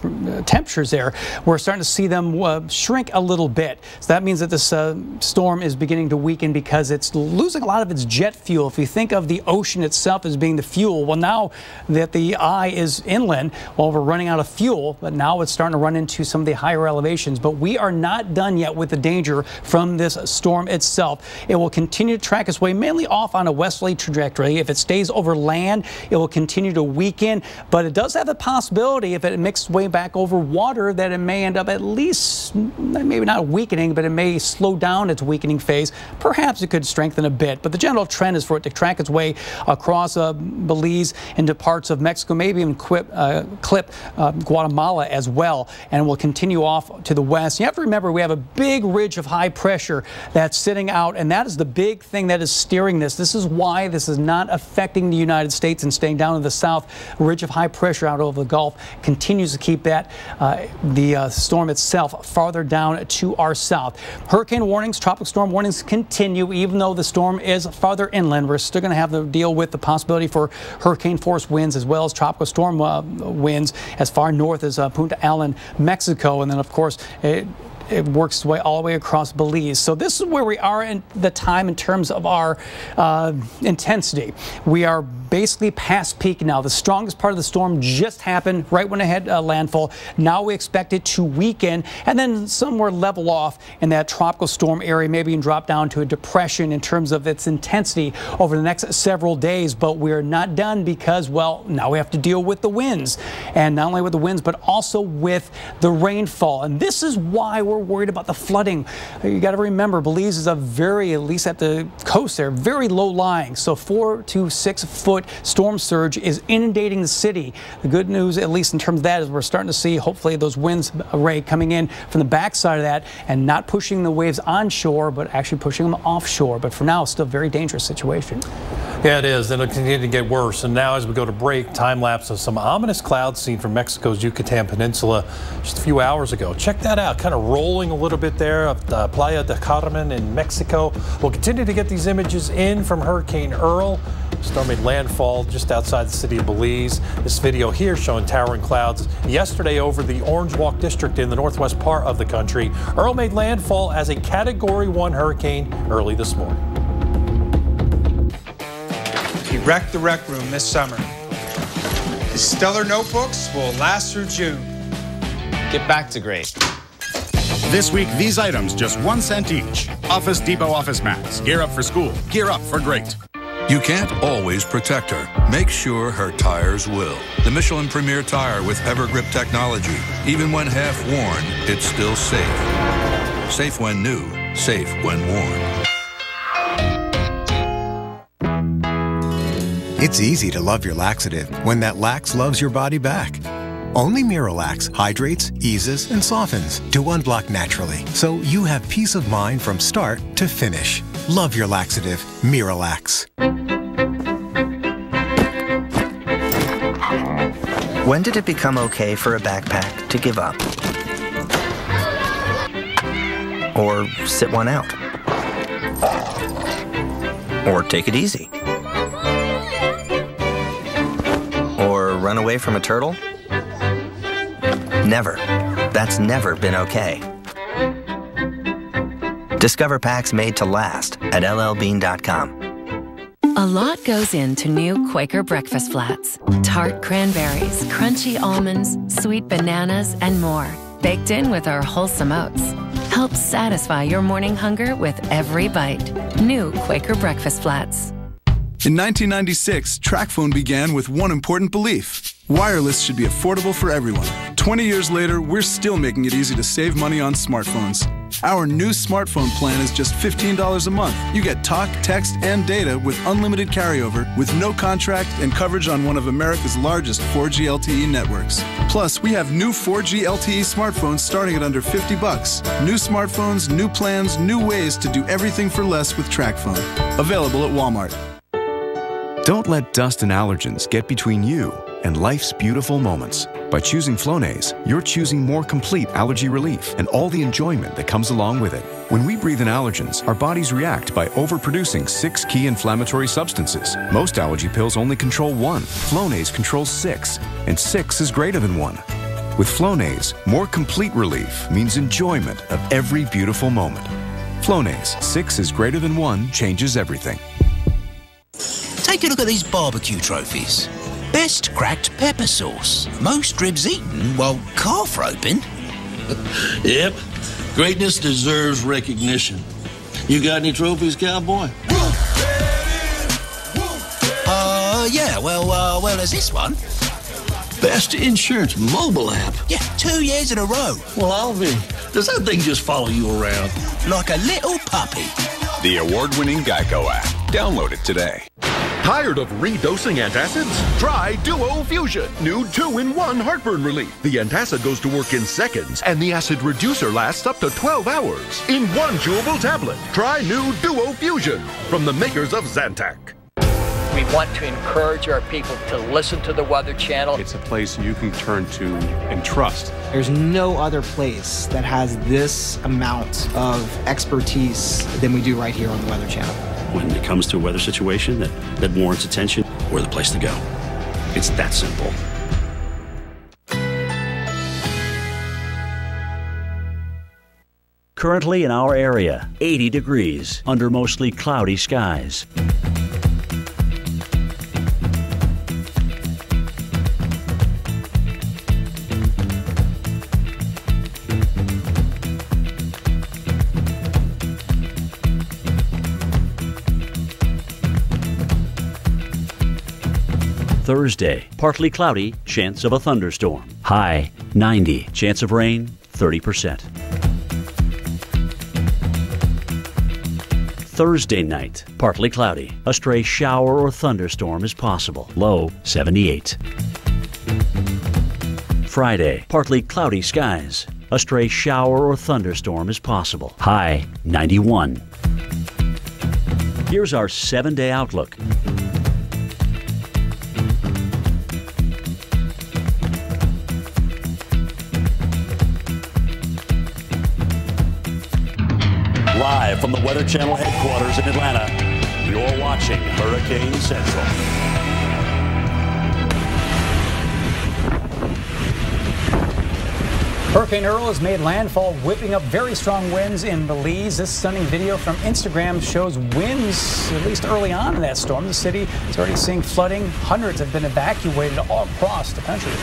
temperatures there, we're starting to see them shrink a little bit. So that means that this storm is beginning to weaken because it's losing a lot of its jet fuel. If you think of the ocean itself as being the fuel, well, now that the eye is inland, well, we're running out of fuel, but now it's starting to run into some of the higher elevations. But we are not done yet with the danger from this storm itself. It will continue to track its way mainly off on a westerly trajectory. If it stays over land, it will continue to weaken, but it does have the possibility, if it makes its way back over water, that it may end up at least, maybe not weakening, but it may slow down its weakening phase. Perhaps it could strengthen a bit, but the general trend is for it to track its way across Belize into parts of Mexico, maybe even clip Guatemala as well, and will continue off to the west. You have to remember we have a big ridge of high pressure that's sitting out, and that is the big thing that is steering this. This is why this is not affecting the United States and staying down to the south. A ridge of high pressure out over the Gulf continues to keep that the storm itself farther down to our south. Hurricane warnings, tropical storm warnings continue even though the storm is farther inland. We're still going to have to deal with the possibility for hurricane force winds as well as tropical storm winds as far north as Punta Allen, Mexico, and then of course it works its way all the way across Belize. So this is where we are in the time in terms of our intensity. We are basically past peak now. The strongest part of the storm just happened right when it had landfall. Now we expect it to weaken and then somewhere level off in that tropical storm area, maybe even drop down to a depression in terms of its intensity over the next several days. But we're not done because, well, now we have to deal with the winds, and not only with the winds but also with the rainfall. And this is why we're worried about the flooding. You got to remember, Belize is a very, at least at the coast there, very low lying. So 4 to 6 foot storm surge is inundating the city. The good news, at least in terms of that, is we're starting to see hopefully those winds array coming in from the backside of that and not pushing the waves onshore, but actually pushing them offshore. But for now, it's still a very dangerous situation. Yeah, it is, and it'll continue to get worse. And now as we go to break, time lapse of some ominous clouds seen from Mexico's Yucatan Peninsula just a few hours ago. Check that out, kind of roll rolling a little bit there of the Playa del Carmen in Mexico. We'll continue to get these images in from Hurricane Earl. Storm made landfall just outside the city of Belize. This video here showing towering clouds yesterday over the Orange Walk district in the northwest part of the country. Earl made landfall as a Category 1 hurricane early this morning. He wrecked the rec room this summer. His stellar notebooks will last through June. Get back to great. This week, these items just 1 cent each. Office Depot office mats. Gear up for school. Gear up for great. You can't always protect her. Make sure her tires will. The Michelin Premier Tire with EverGrip technology. Even when half worn, it's still safe. Safe when new, safe when worn. It's easy to love your laxative when that lax loves your body back. Only Miralax hydrates, eases, and softens to unblock naturally, so you have peace of mind from start to finish. Love your laxative, Miralax. When did it become okay for a backpack to give up? Or sit one out? Or take it easy? Or run away from a turtle? Never. That's never been okay. Discover packs made to last at llbean.com. A lot goes into new Quaker breakfast flats. Tart cranberries, crunchy almonds, sweet bananas, and more. Baked in with our wholesome oats. Helps satisfy your morning hunger with every bite. New Quaker breakfast flats. In 1996, TracFone began with one important belief. Wireless should be affordable for everyone. 20 years later, we're still making it easy to save money on smartphones. Our new smartphone plan is just $15 a month. You get talk, text, and data with unlimited carryover, with no contract and coverage on one of America's largest 4G LTE networks. Plus, we have new 4G LTE smartphones starting at under $50. New smartphones, new plans, new ways to do everything for less with TracFone. Available at Walmart. Don't let dust and allergens get between you and life's beautiful moments. By choosing Flonase, you're choosing more complete allergy relief and all the enjoyment that comes along with it. When we breathe in allergens, our bodies react by overproducing 6 key inflammatory substances. Most allergy pills only control 1. Flonase controls 6, and 6 is greater than 1. With Flonase, more complete relief means enjoyment of every beautiful moment. Flonase, 6 is greater than 1, changes everything. Take a look at these barbecue trophies. Best cracked pepper sauce. Most ribs eaten while calf roping. Yep. Greatness deserves recognition. You got any trophies, cowboy? Yeah, well, there's this one. Best insurance mobile app. Yeah, 2 years in a row. Well, I'll be. Does that thing just follow you around? Like a little puppy. The award-winning Geico app. Download it today. Tired of redosing antacids? Try Duo Fusion. New 2-in-1 heartburn relief. The antacid goes to work in seconds, and the acid reducer lasts up to 12 hours. In one chewable tablet. Try new Duo Fusion from the makers of Zantac. We want to encourage our people to listen to the Weather Channel. It's a place you can turn to and trust. There's no other place that has this amount of expertise than we do right here on the Weather Channel. When it comes to a weather situation that warrants attention, we're the place to go. It's that simple. Currently in our area, 80 degrees under mostly cloudy skies. Thursday, partly cloudy, chance of a thunderstorm. High 90, chance of rain 30%. Thursday night, partly cloudy. A stray shower or thunderstorm is possible. Low 78. Friday, partly cloudy skies. A stray shower or thunderstorm is possible. High 91. Here's our 7-day outlook. from the Weather Channel headquarters in Atlanta, you're watching Hurricane Central. Hurricane Earl has made landfall, whipping up very strong winds in Belize. This stunning video from Instagram shows winds, at least early on in that storm. The city is already seeing flooding. Hundreds have been evacuated all across the country.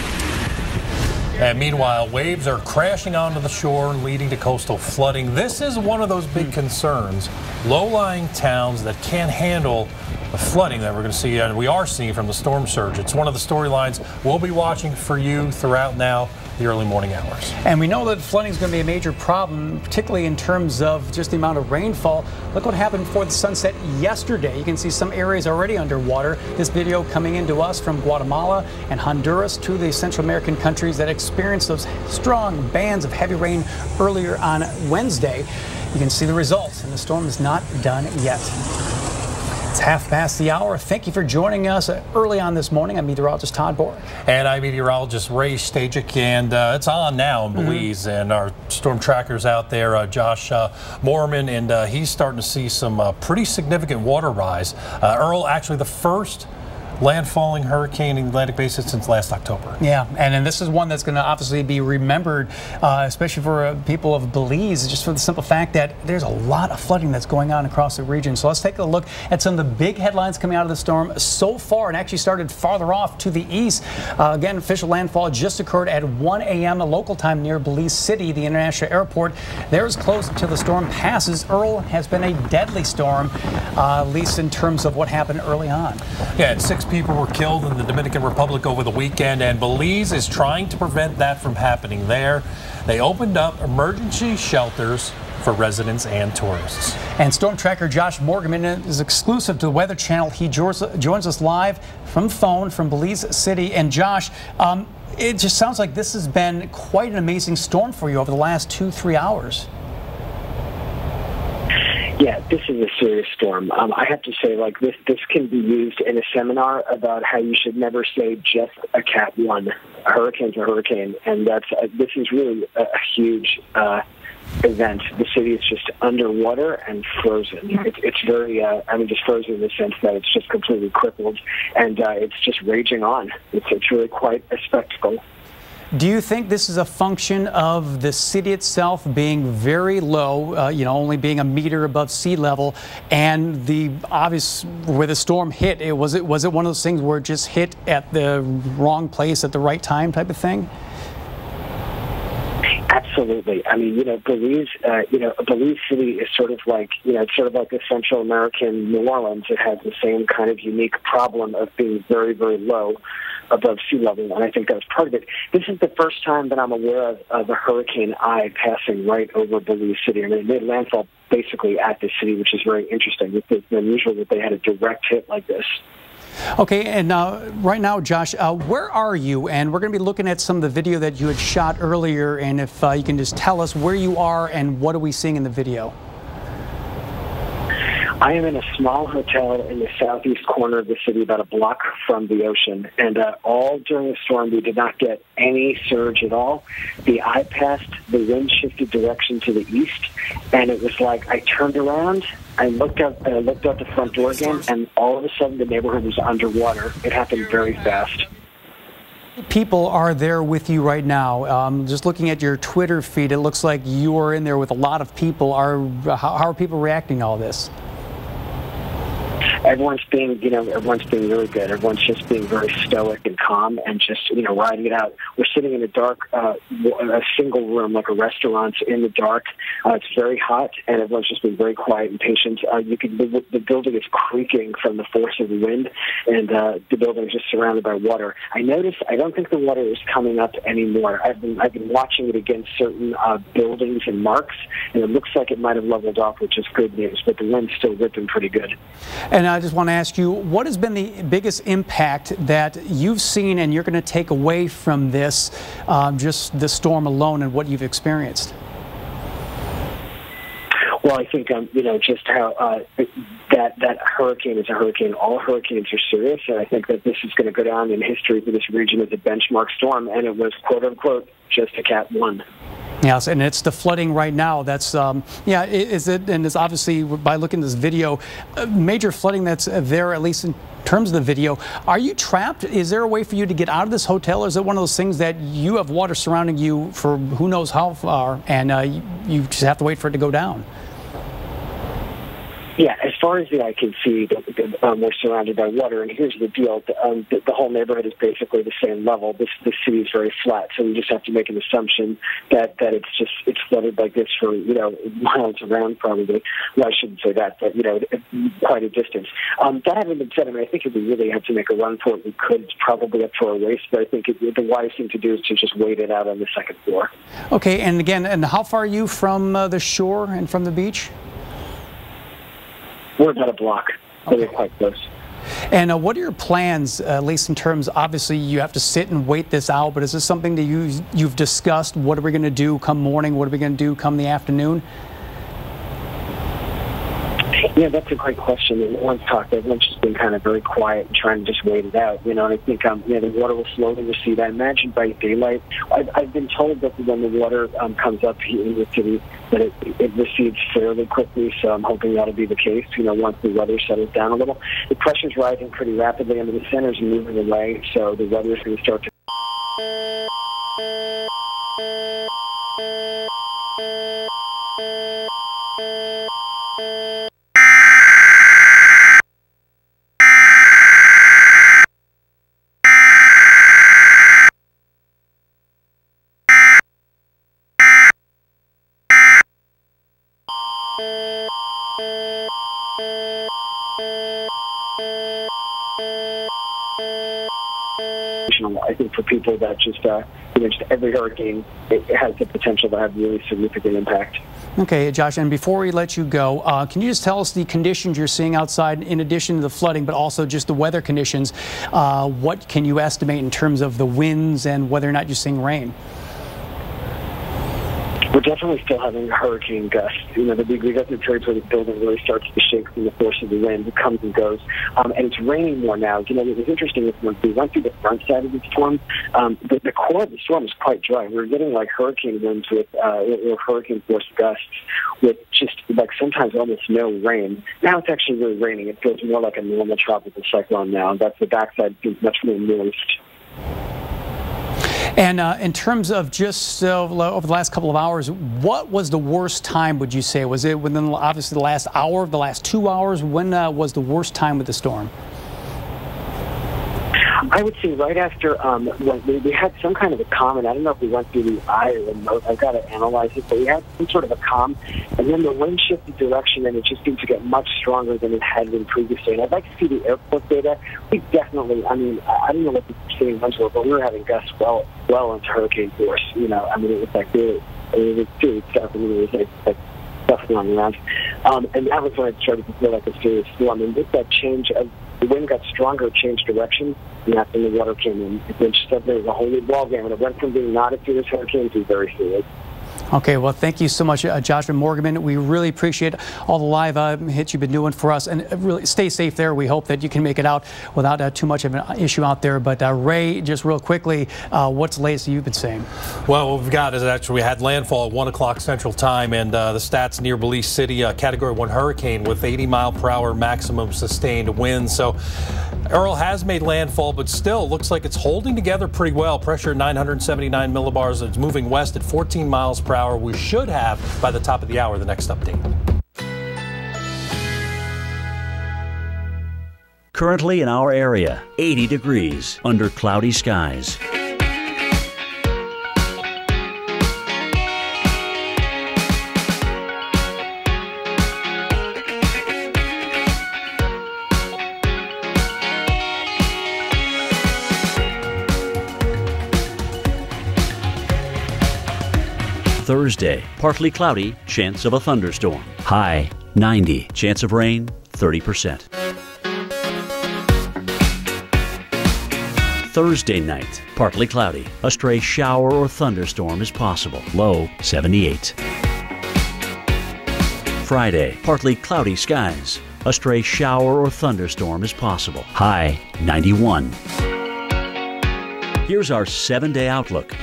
And meanwhile, waves are crashing onto the shore, leading to coastal flooding. This is one of those big concerns. Low-lying towns that can't handle the flooding that we're going to see, and we are seeing from the storm surge. It's one of the storylines we'll be watching for you throughout now the early morning hours. And we know that flooding is going to be a major problem, particularly in terms of just the amount of rainfall. Look what happened before the sunset yesterday. You can see some areas already underwater. This video coming into us from Guatemala and Honduras, two of the Central American countries that experienced those strong bands of heavy rain earlier on Wednesday. You can see the results, and the storm is not done yet. It's 6:30 the hour. Thank you for joining us early on this morning. I'm meteorologist Todd Borick. And I'm meteorologist Ray Stajic, and it's on now in Belize. And our storm trackers out there, Josh Moorman, and he's starting to see some pretty significant water rise. Earl, actually the first landfalling hurricane in the Atlantic Basin since last October. Yeah, and this is one that's going to obviously be remembered, especially for people of Belize, just for the simple fact that there's a lot of flooding that's going on across the region. So let's take a look at some of the big headlines coming out of the storm so far, and actually started farther off to the east. Again, official landfall just occurred at 1 a.m. local time near Belize City, the international airport. There is closed until the storm passes. Earl has been a deadly storm, at least in terms of what happened early on. Yeah, and 6 people were killed in the Dominican Republic over the weekend, and Belize is trying to prevent that from happening there. They opened up emergency shelters for residents and tourists. And storm tracker Josh Morgan is exclusive to the Weather Channel. He joins us live from phone from Belize City. And Josh, it just sounds like this has been quite an amazing storm for you over the last 2-3 hours. Yeah, this is a serious storm. I have to say, like, this can be used in a seminar about how you should never say just a Cat 1. A hurricane's a hurricane, and this is really a huge event. The city is just underwater and frozen. It's very, just frozen in the sense that it's just completely crippled, and it's just raging on. It's really quite a spectacle. Do you think this is a function of the city itself being very low, only being a meter above sea level, and the obvious where the storm hit? Was it one of those things where it just hit at the wrong place at the right time type of thing? Absolutely. I mean, Belize, Belize City is sort of like, it's sort of like a Central American New Orleans. It has the same kind of unique problem of being very, very low above sea level, and I think that's part of it. This is the first time that I'm aware of a hurricane eye passing right over Belize City. I mean, it made landfall basically at the city, which is very interesting. It's unusual that they had a direct hit like this. Okay, and right now, Josh, where are you? And we're going to be looking at some of the video that you had shot earlier, and if you can just tell us where you are and what are we seeing in the video? I am in a small hotel in the southeast corner of the city, about a block from the ocean. And all during the storm, we did not get any surge at all. The eye passed, the wind shifted direction to the east, and it was like I turned around, I looked out the front door again, and all of a sudden the neighborhood was underwater. It happened very fast. People are there with you right now. Just looking at your Twitter feed, it looks like you are in there with a lot of people. How are people reacting to all this? Everyone's being really good. Everyone's just being very stoic and calm and just, riding it out. We're sitting in a dark, a single room, like a restaurant in the dark. It's very hot, and everyone's just been very quiet and patient. The building is creaking from the force of the wind, and the building is just surrounded by water. I don't think the water is coming up anymore. I've been watching it against certain buildings and marks, and it looks like it might have leveled off, which is good news, but the wind's still ripping pretty good. And I just want to ask you, what has been the biggest impact that you've seen and you're going to take away from this, just the storm alone and what you've experienced? Well, I think, just how that hurricane is a hurricane. All hurricanes are serious, and I think that this is going to go down in history for this region as a benchmark storm, and it was, quote-unquote, just a Cat 1. Yes, and it's the flooding right now. That's yeah. Is it? And it's obviously by looking at this video, major flooding that's there, at least in terms of the video. Are you trapped? Is there a way for you to get out of this hotel? Or is it one of those things that you have water surrounding you for who knows how far, and you just have to wait for it to go down? Yeah, as far as the eye can see, we're surrounded by water, and here's the deal. The whole neighborhood is basically the same level. The city is very flat, so we just have to make an assumption that it's flooded like this for, miles around probably. Well, I shouldn't say that, but, quite a distance. That having been said, I mean, I think if we really had to make a run for it, we could probably up for a race, but I think the wise thing to do is to just wait it out on the second floor. Okay, and again, and how far are you from the shore and from the beach? We're about a block, so we're quite close. And what are your plans, at least in terms, obviously you have to sit and wait this out, but is this something that you've discussed? What are we going to do come morning? What are we going to do come the afternoon? Yeah, that's a great question. And everyone's talked. Everyone's just been kind of very quiet and trying to just wait it out. And I think the water will slowly recede. I imagine by daylight. I've been told that when the water comes up in the city, that it recedes fairly quickly. So I'm hoping that'll be the case. Once the weather settles down a little, the pressure's rising pretty rapidly. I mean, the center's moving away, so the weather's going to start to. I think for people that just every hurricane, it has the potential to have really significant impact. Okay, Josh, and before we let you go, can you just tell us the conditions you're seeing outside, in addition to the flooding, but also just the weather conditions? What can you estimate in terms of the winds and whether or not you're seeing rain? We're definitely still having hurricane gusts. We got to the periods where the building really starts to shake from the force of the wind. It comes and goes. And it's raining more now. What was interesting is when we went through the front side of the storm, the core of the storm is quite dry. We were getting like hurricane winds with hurricane force gusts with just like sometimes almost no rain. Now it's actually really raining. It feels more like a normal tropical cyclone now. That's the backside seems much more moist. And in terms of just over the last couple of hours, what was the worst time, would you say? Was it within obviously the last hour, the last 2 hours? When was the worst time with the storm? I would say right after when we had some kind of a calm, and I don't know if we went through the eye or the nose. I've got to analyze it, but we had some sort of a calm, and then the wind shifted direction, and it just seemed to get much stronger than it had been previously. And I'd like to see the airport data. We definitely, I don't know what the preceding months were, but we were having gusts well into hurricane force. It was like it was serious stuff. It was like stuff going around, and that was when it started to feel like a serious storm. And with that change of the wind got stronger, it changed direction, and that's when the water came in. It just said there was a whole new ballgame, and it went from being not a serious hurricane to very serious. Okay, well, thank you so much, Joshua Morgan. We really appreciate all the live hits you've been doing for us, and really stay safe there. We hope that you can make it out without too much of an issue out there. But Ray, just real quickly, what's the latest you've been saying? Well, what we've got is actually we had landfall at 1 o'clock Central Time, and the stats near Belize City, Category 1 hurricane with 80-mile-per-hour maximum sustained winds. So Earl has made landfall, but still looks like it's holding together pretty well. Pressure at 979 millibars. It's moving west at 14 miles per hour. We should have, by the top of the hour, the next update. Currently in our area, 80 degrees under cloudy skies. Thursday, partly cloudy, chance of a thunderstorm. High 90, chance of rain 30%. Thursday night, partly cloudy, a stray shower or thunderstorm is possible. Low 78. Friday, partly cloudy skies, a stray shower or thunderstorm is possible. High 91. Here's our 7-day outlook.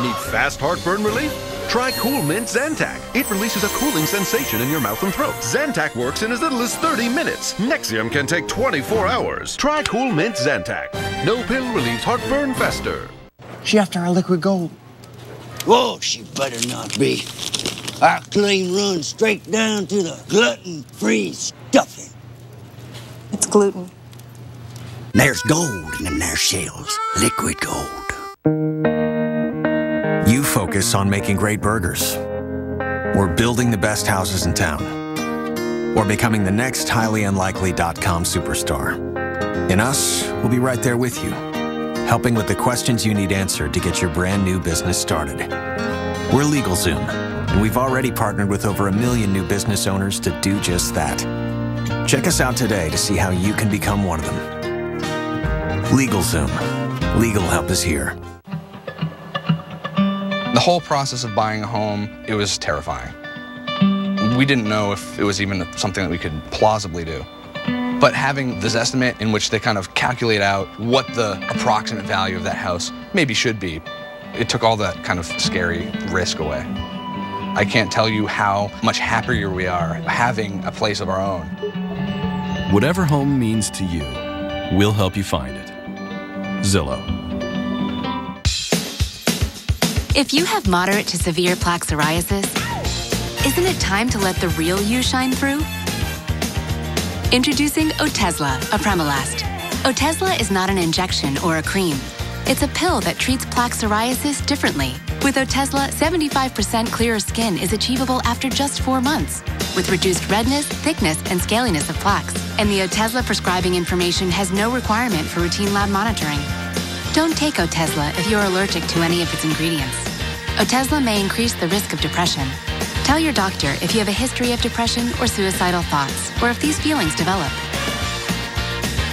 Need fast heartburn relief? Try Cool Mint Zantac. It releases a cooling sensation in your mouth and throat. Zantac works in as little as 30 minutes. Nexium can take 24 hours. Try Cool Mint Zantac. No pill relieves heartburn faster. She after our liquid gold. Whoa, she better not be. Our claim runs straight down to the gluten-free stuffing. It's gluten. There's gold in them there shells. Liquid gold. You focus on making great burgers, or building the best houses in town, or becoming the next highly unlikely.com superstar. In us, we'll be right there with you, helping with the questions you need answered to get your brand new business started. We're LegalZoom, and we've already partnered with over 1 million new business owners to do just that. Check us out today to see how you can become one of them. LegalZoom. Legal help is here. The whole process of buying a home, it was terrifying. We didn't know if it was even something that we could plausibly do. But having this estimate in which they kind of calculate out what the approximate value of that house maybe should be, it took all that kind of scary risk away. I can't tell you how much happier we are having a place of our own. Whatever home means to you, we'll help you find it. Zillow. If you have moderate to severe plaque psoriasis, isn't it time to let the real you shine through? Introducing Otezla, Apremilast. Otezla is not an injection or a cream. It's a pill that treats plaque psoriasis differently. With Otezla, 75% clearer skin is achievable after just 4 months, with reduced redness, thickness, and scaliness of plaques. And the Otezla prescribing information has no requirement for routine lab monitoring. Don't take Otezla if you're allergic to any of its ingredients. Otezla may increase the risk of depression. Tell your doctor if you have a history of depression or suicidal thoughts, or if these feelings develop.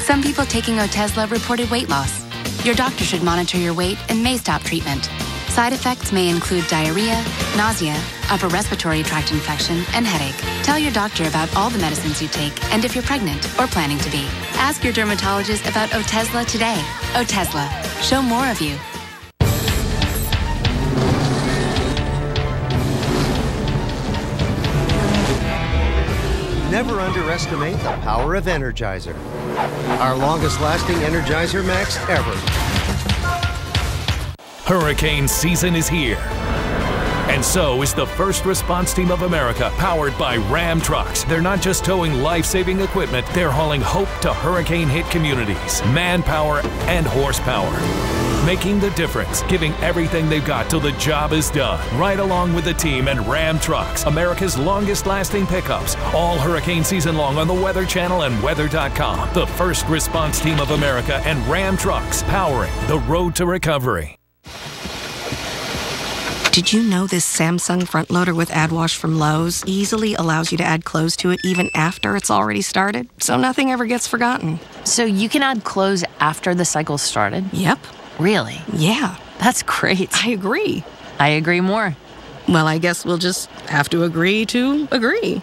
Some people taking Otezla reported weight loss. Your doctor should monitor your weight and may stop treatment. Side effects may include diarrhea, nausea, upper respiratory tract infection, and headache. Tell your doctor about all the medicines you take and if you're pregnant or planning to be. Ask your dermatologist about Otezla today. Otezla. Show more of you. Never underestimate the power of Energizer. Our longest lasting Energizer Max ever. Hurricane season is here. And so is the First Response Team of America, powered by Ram trucks. They're not just towing life-saving equipment, they're hauling hope to hurricane-hit communities, manpower and horsepower. Making the difference, giving everything they've got till the job is done. Right along with the team and Ram trucks, America's longest-lasting pickups, all hurricane season long on the Weather Channel and weather.com. The First Response Team of America and Ram trucks, powering the road to recovery. Did you know this Samsung front loader with AdWash from Lowe's easily allows you to add clothes to it even after it's already started, so nothing ever gets forgotten? So you can add clothes after the cycle started? Yep. Really? Yeah. That's great. I agree. I agree more. Well, I guess we'll just have to agree to agree.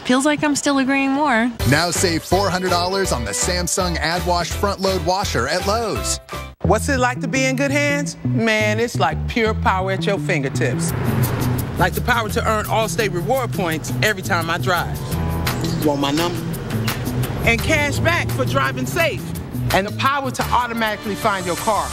Feels like I'm still agreeing more. Now save $400 on the Samsung AdWash front load washer at Lowe's. What's it like to be in good hands? Man, it's like pure power at your fingertips. Like the power to earn Allstate reward points every time I drive. Want my number? And cash back for driving safe. And the power to automatically find your car.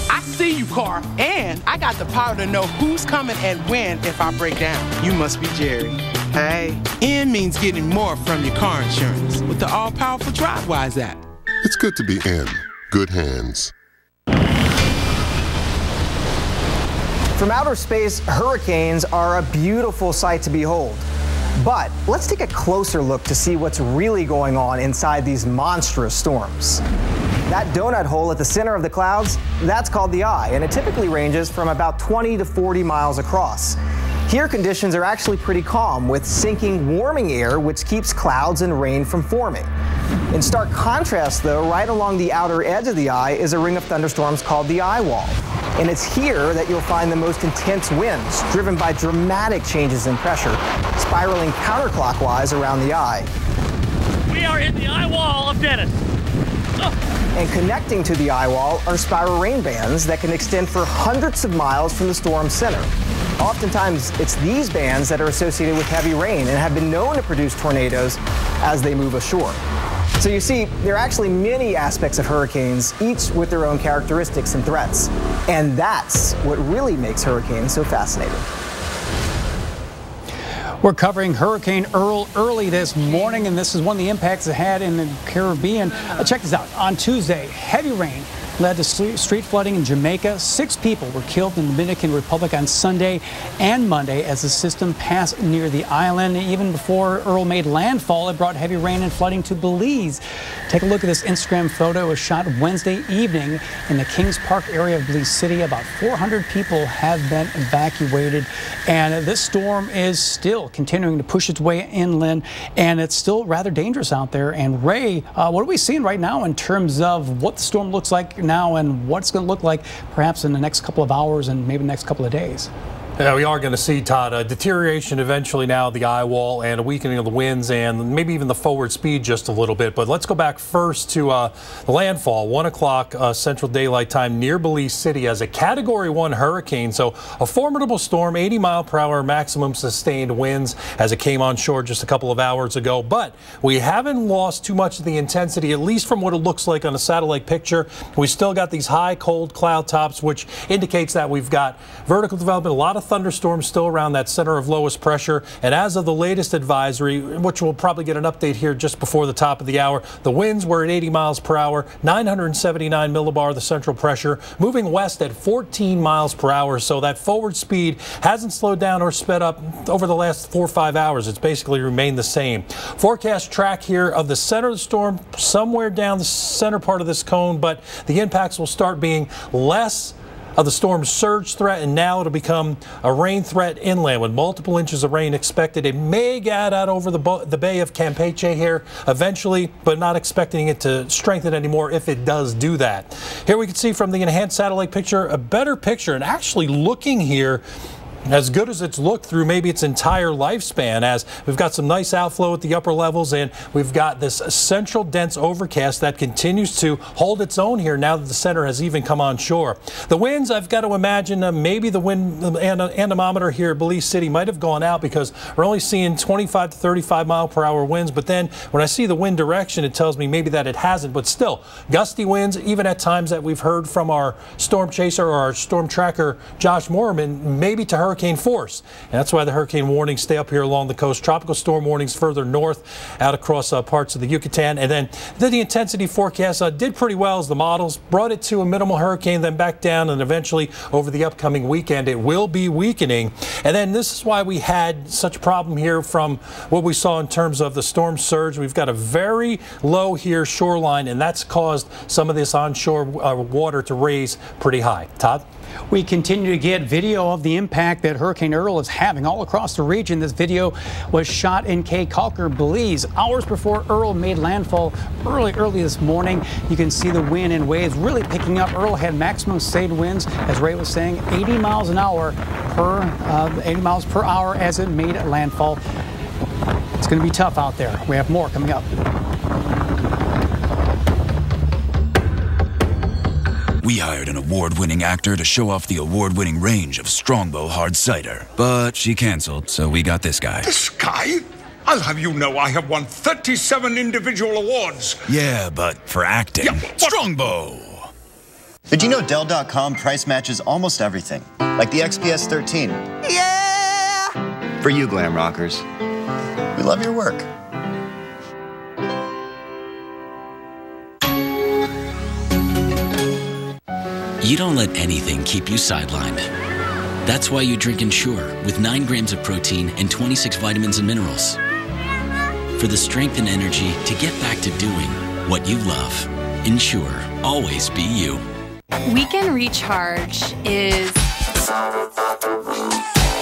I see you, car. And I got the power to know who's coming and when if I break down. You must be Jerry. Hey, N means getting more from your car insurance with the all-powerful DriveWise app. It's good to be in good hands. From outer space, hurricanes are a beautiful sight to behold. But let's take a closer look to see what's really going on inside these monstrous storms. That donut hole at the center of the clouds, that's called the eye, and it typically ranges from about 20 to 40 miles across. Here, conditions are actually pretty calm, with sinking, warming air, which keeps clouds and rain from forming. In stark contrast, though, right along the outer edge of the eye is a ring of thunderstorms called the eye wall. And it's here that you'll find the most intense winds, driven by dramatic changes in pressure, spiraling counterclockwise around the eye. We are in the eye wall of Dennis. Oh. And connecting to the eye wall are spiral rain bands that can extend for hundreds of miles from the storm center. Oftentimes, it's these bands that are associated with heavy rain and have been known to produce tornadoes as they move ashore. So you see, there are actually many aspects of hurricanes, each with their own characteristics and threats. And that's what really makes hurricanes so fascinating. We're covering Hurricane Earl early this morning, and this is one of the impacts it had in the Caribbean. Check this out. On Tuesday, heavy rain led to street flooding in Jamaica. 6 people were killed in the Dominican Republic on Sunday and Monday as the system passed near the island. Even before Earl made landfall, it brought heavy rain and flooding to Belize. Take a look at this Instagram photo. It was shot Wednesday evening in the Kings Park area of Belize City. About 400 people have been evacuated, and this storm is still continuing to push its way inland, and it's still rather dangerous out there. And Ray, what are we seeing right now in terms of what the storm looks like now and what it's going to look like perhaps in the next couple of hours and maybe the next couple of days? Yeah, we are going to see, Todd, a deterioration eventually now of the eye wall and a weakening of the winds and maybe even the forward speed just a little bit. But let's go back first to the landfall, 1 o'clock Central Daylight Time near Belize City as a Category 1 hurricane. So a formidable storm, 80-mile-per-hour maximum sustained winds as it came on shore just a couple of hours ago. But we haven't lost too much of the intensity, at least from what it looks like on a satellite picture. We still got these high, cold cloud tops, which indicates that we've got vertical development, a lot of thunderstorms still around that center of lowest pressure. And as of the latest advisory, which we'll probably get an update here just before the top of the hour, the winds were at 80 miles per hour, 979 millibar, the central pressure, moving west at 14 miles per hour. So that forward speed hasn't slowed down or sped up over the last 4 or 5 hours. It's basically remained the same. Forecast track here of the center of the storm, somewhere down the center part of this cone, but the impacts will start being less of the storm's surge threat, and now it'll become a rain threat inland with multiple inches of rain expected. It may get out over the Bay of Campeche here eventually, but not expecting it to strengthen anymore if it does do that. Here we can see from the enhanced satellite picture a better picture, and actually looking here as good as it's looked through maybe its entire lifespan, as we've got some nice outflow at the upper levels, and we've got this central dense overcast that continues to hold its own here now that the center has even come on shore. The winds, I've got to imagine maybe the wind anemometer here at Belize City might have gone out because we're only seeing 25 to 35 mile per hour winds, but then when I see the wind direction, it tells me maybe that it hasn't, but still gusty winds, even at times that we've heard from our storm chaser or our storm tracker Josh Moorman, maybe to hurricane force. And that's why the hurricane warnings stay up here along the coast. Tropical storm warnings further north out across parts of the Yucatan. And then the intensity forecast did pretty well as the models brought it to a minimal hurricane, then back down, and eventually over the upcoming weekend it will be weakening. And then this is why we had such a problem here from what we saw in terms of the storm surge. We've got a very low here shoreline, and that's caused some of this onshore water to raise pretty high. Todd? We continue to get video of the impact that Hurricane Earl is having all across the region. This video was shot in Caye Caulker, Belize, hours before Earl made landfall early this morning. You can see the wind and waves really picking up. Earl had maximum sustained winds, as Ray was saying, 80 miles an hour per 80 miles per hour as it made landfall. It's going to be tough out there. We have more coming up. We hired an award-winning actor to show off the award-winning range of Strongbow hard cider. But she canceled, so we got this guy. This guy? I'll have you know I have won 37 individual awards. Yeah, but for acting. Yeah, Strongbow! Did you know Dell.com price matches almost everything? Like the XPS 13. Yeah! For you, glam rockers. We love your work. You don't let anything keep you sidelined. That's why you drink Ensure with 9 grams of protein and 26 vitamins and minerals. For the strength and energy to get back to doing what you love. Ensure, always be you. Weekend Recharge is...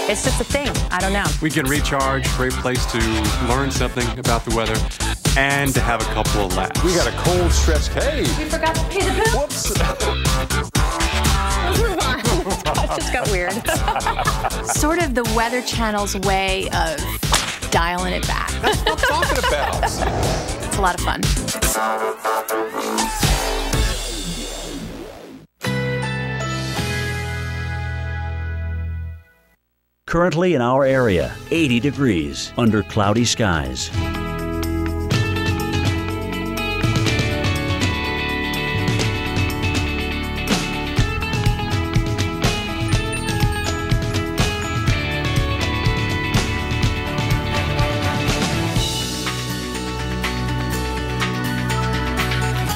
it's just a thing. I don't know. Weekend Recharge, great place to learn something about the weather and to have a couple of laughs. We got a cold stretch. Hey! We forgot to pay the bill. Whoops. Let's move on. That just got weird. Sort of the Weather Channel's way of dialing it back. That's what I'm talking about. It's a lot of fun. Currently in our area, 80 degrees under cloudy skies.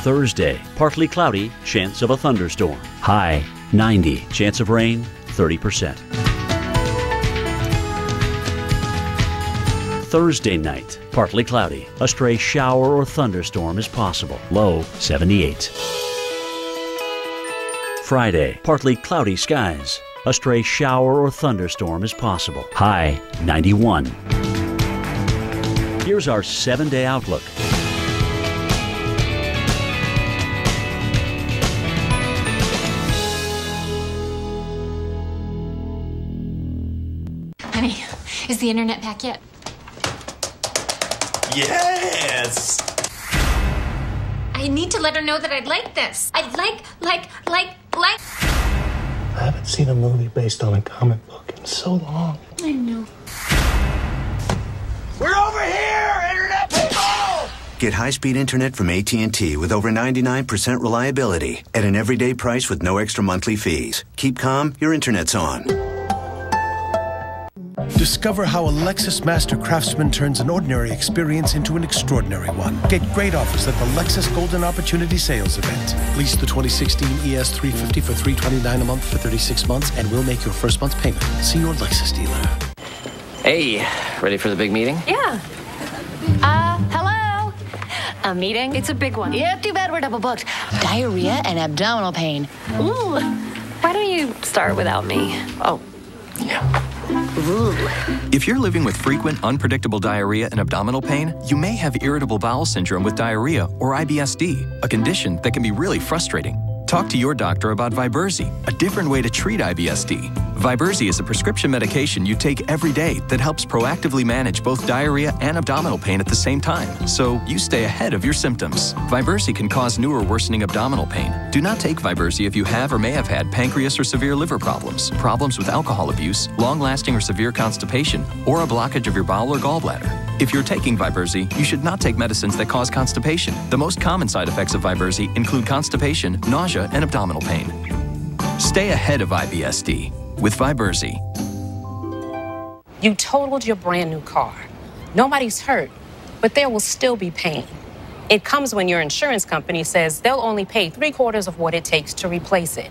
Thursday, partly cloudy, chance of a thunderstorm. High 90, chance of rain 30%. Thursday night, partly cloudy. A stray shower or thunderstorm is possible. Low 78. Friday, partly cloudy skies. A stray shower or thunderstorm is possible. High 91. Here's our 7-day outlook. Honey, is the internet back yet? Yes! I need to let her know that I'd like this. I'd like. I haven't seen a movie based on a comic book in so long. I know. We're over here, internet people! Get high-speed internet from AT&T with over 99% reliability at an everyday price with no extra monthly fees. Keep calm, your internet's on. Discover how a Lexus Master Craftsman turns an ordinary experience into an extraordinary one. Get great offers at the Lexus Golden Opportunity Sales Event. Lease the 2016 ES350 for $329 a month for 36 months, and we'll make your first month's payment. See your Lexus dealer. Hey, ready for the big meeting? Yeah. Hello? A meeting? It's a big one. Yeah, too bad we're double booked. Diarrhea and abdominal pain. Ooh. Why don't you start without me? Oh, yeah. Ooh. If you're living with frequent, unpredictable diarrhea and abdominal pain, you may have irritable bowel syndrome with diarrhea or IBS-D, a condition that can be really frustrating. Talk to your doctor about Viberzi, a different way to treat IBS-D. Viberzi is a prescription medication you take every day that helps proactively manage both diarrhea and abdominal pain at the same time, so you stay ahead of your symptoms. Viberzi can cause new or worsening abdominal pain. Do not take Viberzi if you have or may have had pancreas or severe liver problems, problems with alcohol abuse, long-lasting or severe constipation, or a blockage of your bowel or gallbladder. If you're taking Viberzi, you should not take medicines that cause constipation. The most common side effects of Viberzi include constipation, nausea, and abdominal pain. Stay ahead of IBS-D with Viberzi. You totaled your brand new car. Nobody's hurt, but there will still be pain. It comes when your insurance company says they'll only pay 3/4 of what it takes to replace it.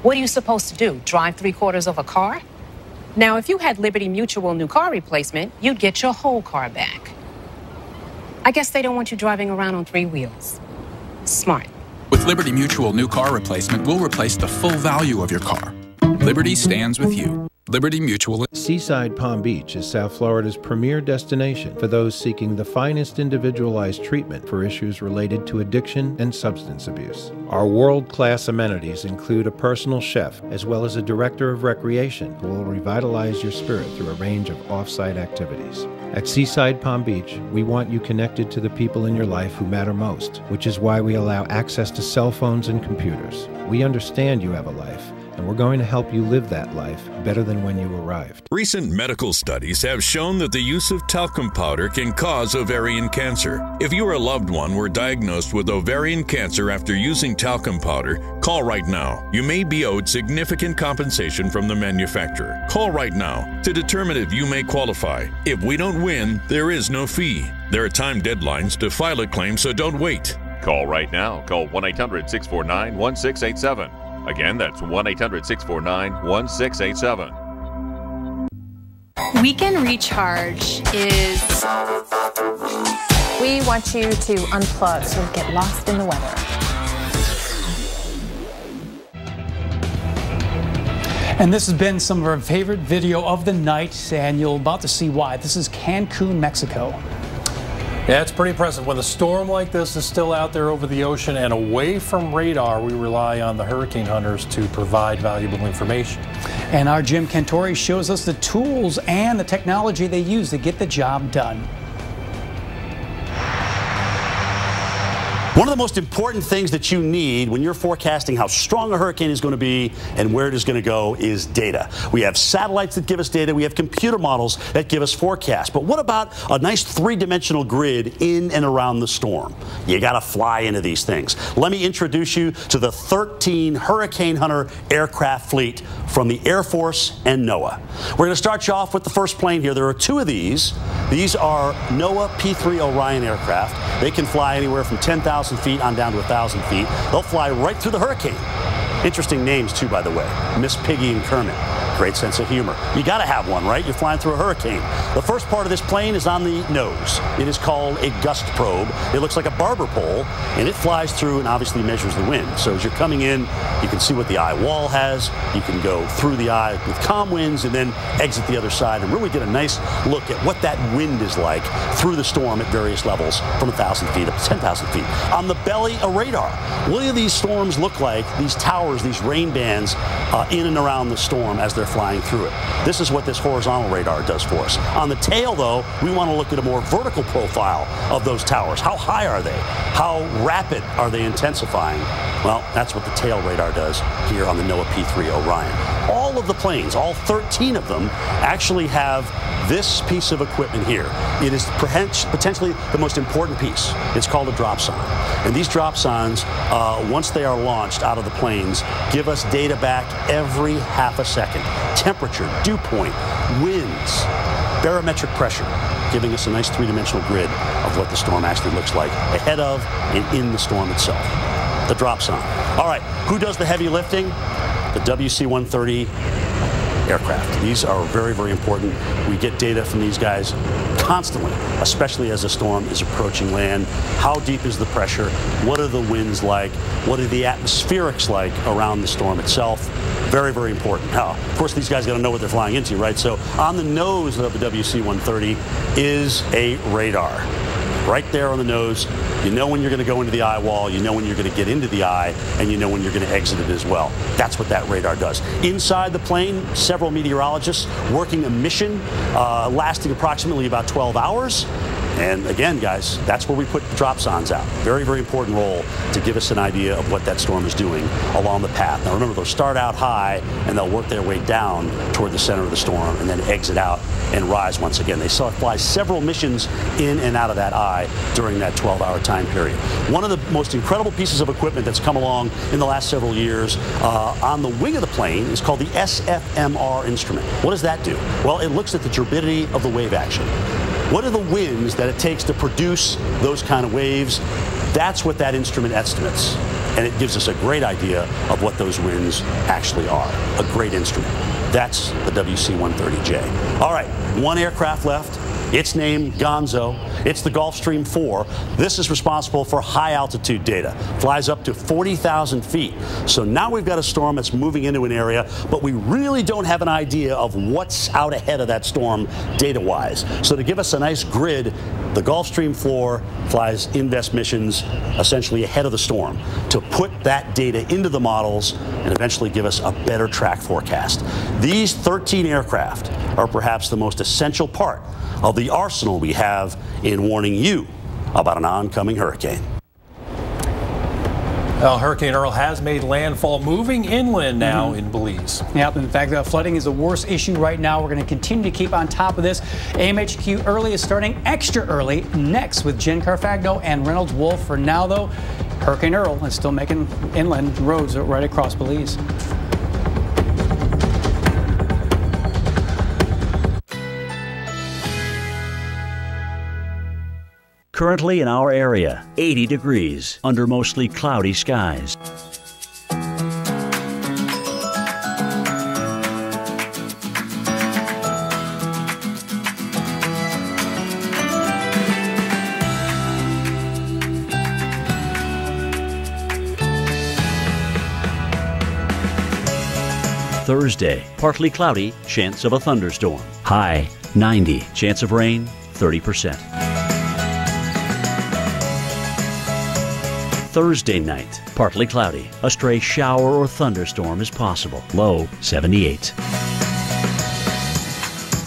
What are you supposed to do? Drive 3/4 of a car? Now, if you had Liberty Mutual new car replacement, you'd get your whole car back. I guess they don't want you driving around on 3 wheels. Smart. With Liberty Mutual new car replacement, we'll replace the full value of your car. Liberty stands with you. Liberty Mutual. Seaside Palm Beach is South Florida's premier destination for those seeking the finest individualized treatment for issues related to addiction and substance abuse. Our world-class amenities include a personal chef as well as a director of recreation who will revitalize your spirit through a range of off-site activities. At Seaside Palm Beach, we want you connected to the people in your life who matter most, which is why we allow access to cell phones and computers. We understand you have a life, and we're going to help you live that life better than when you arrived. Recent medical studies have shown that the use of talcum powder can cause ovarian cancer. If you or a loved one were diagnosed with ovarian cancer after using talcum powder, call right now. You may be owed significant compensation from the manufacturer. Call right now to determine if you may qualify. If we don't win, there is no fee. There are time deadlines to file a claim, so don't wait. Call right now. Call 1-800-649-1687. Again, that's 1-800-649-1687. Weekend Recharge is... We want you to unplug so you get lost in the weather. And this has been some of our favorite video of the night, and you're about to see why. This is Cancun, Mexico. Yeah, it's pretty impressive. When a storm like this is still out there over the ocean and away from radar, we rely on the hurricane hunters to provide valuable information. And our Jim Cantore shows us the tools and the technology they use to get the job done. One of the most important things that you need when you're forecasting how strong a hurricane is going to be and where it is going to go is data. We have satellites that give us data. We have computer models that give us forecasts. But what about a nice three-dimensional grid in and around the storm? You got to fly into these things. Let me introduce you to the 13 Hurricane Hunter aircraft fleet from the Air Force and NOAA. We're going to start you off with the first plane here. There are two of these. These are NOAA P-3 Orion aircraft. They can fly anywhere from 10,000 feet on down to 1,000 feet. They'll fly right through the hurricane. Interesting names, too, by the way. Miss Piggy and Kermit. Great sense of humor. You got to have one, right? You're flying through a hurricane. The first part of this plane is on the nose. It is called a gust probe. It looks like a barber pole, and it flies through and obviously measures the wind. So as you're coming in, you can see what the eye wall has. You can go through the eye with calm winds and then exit the other side and really get a nice look at what that wind is like through the storm at various levels from 1,000 feet up to 10,000 feet. On the belly, a radar. What do these storms look like, these towers, these rain bands in and around the storm as they're flying through it? This is what this horizontal radar does for us. On the tail, though, we want to look at a more vertical profile of those towers. How high are they? How rapid are they intensifying? Well, that's what the tail radar does here on the NOAA P-3 Orion. All of the planes, all 13 of them, actually have this piece of equipment here. It is potentially the most important piece. It's called a dropson. And these dropsons, once they are launched out of the planes, give us data back every half a second. Temperature, dew point, winds, barometric pressure, giving us a nice three-dimensional grid of what the storm actually looks like ahead of and in the storm itself. The dropson. All right, who does the heavy lifting? The WC-130 aircraft. These are very, very important. We get data from these guys constantly, especially as a storm is approaching land. How deep is the pressure? What are the winds like? What are the atmospherics like around the storm itself? Very, very important. Now, of course, these guys got to know what they're flying into, right? So on the nose of the WC-130 is a radar. Right there on the nose. You know when you're going to go into the eye wall, you know when you're going to get into the eye, and you know when you're going to exit it as well. That's what that radar does. Inside the plane, several meteorologists working a mission lasting approximately about 12 hours. And again, guys, that's where we put the dropsons out. Very, very important role to give us an idea of what that storm is doing along the path. Now remember, they'll start out high and they'll work their way down toward the center of the storm and then exit out and rise once again. They fly several missions in and out of that eye during that 12-hour time period. One of the most incredible pieces of equipment that's come along in the last several years on the wing of the plane is called the SFMR instrument. What does that do? Well, it looks at the turbidity of the wave action. What are the winds that it takes to produce those kind of waves? That's what that instrument estimates. And it gives us a great idea of what those winds actually are. A great instrument. That's the WC-130J. All right, one aircraft left. Its name, Gonzo. It's the Gulfstream 4. This is responsible for high altitude data. Flies up to 40,000 feet. So now we've got a storm that's moving into an area, but we really don't have an idea of what's out ahead of that storm data-wise. So to give us a nice grid, the Gulfstream 4 flies INVEST missions essentially ahead of the storm to put that data into the models and eventually give us a better track forecast. These 13 aircraft are perhaps the most essential part of the arsenal we have in warning you about an oncoming hurricane. Well, Hurricane Earl has made landfall, moving inland now in Belize. Yep, in fact, flooding is the worst issue right now. We're going to continue to keep on top of this. AMHQ Early is starting extra early next with Jen Carfagno and Reynolds Wolf. For now, though, Hurricane Earl is still making inland roads right across Belize. Currently in our area, 80 degrees under mostly cloudy skies. Thursday, partly cloudy, chance of a thunderstorm. High 90, chance of rain 30%. Thursday night, partly cloudy. A stray shower or thunderstorm is possible. Low 78.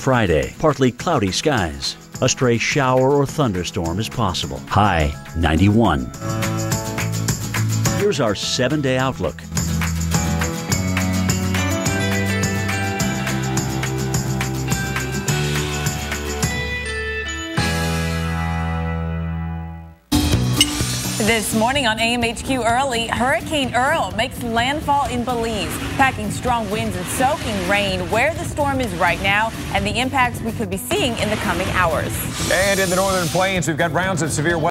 Friday, partly cloudy skies. A stray shower or thunderstorm is possible. High 91. Here's our 7-day outlook. This morning on AMHQ Early, Hurricane Earl makes landfall in Belize, packing strong winds and soaking rain where the storm is right now and the impacts we could be seeing in the coming hours. And in the northern plains, we've got rounds of severe weather.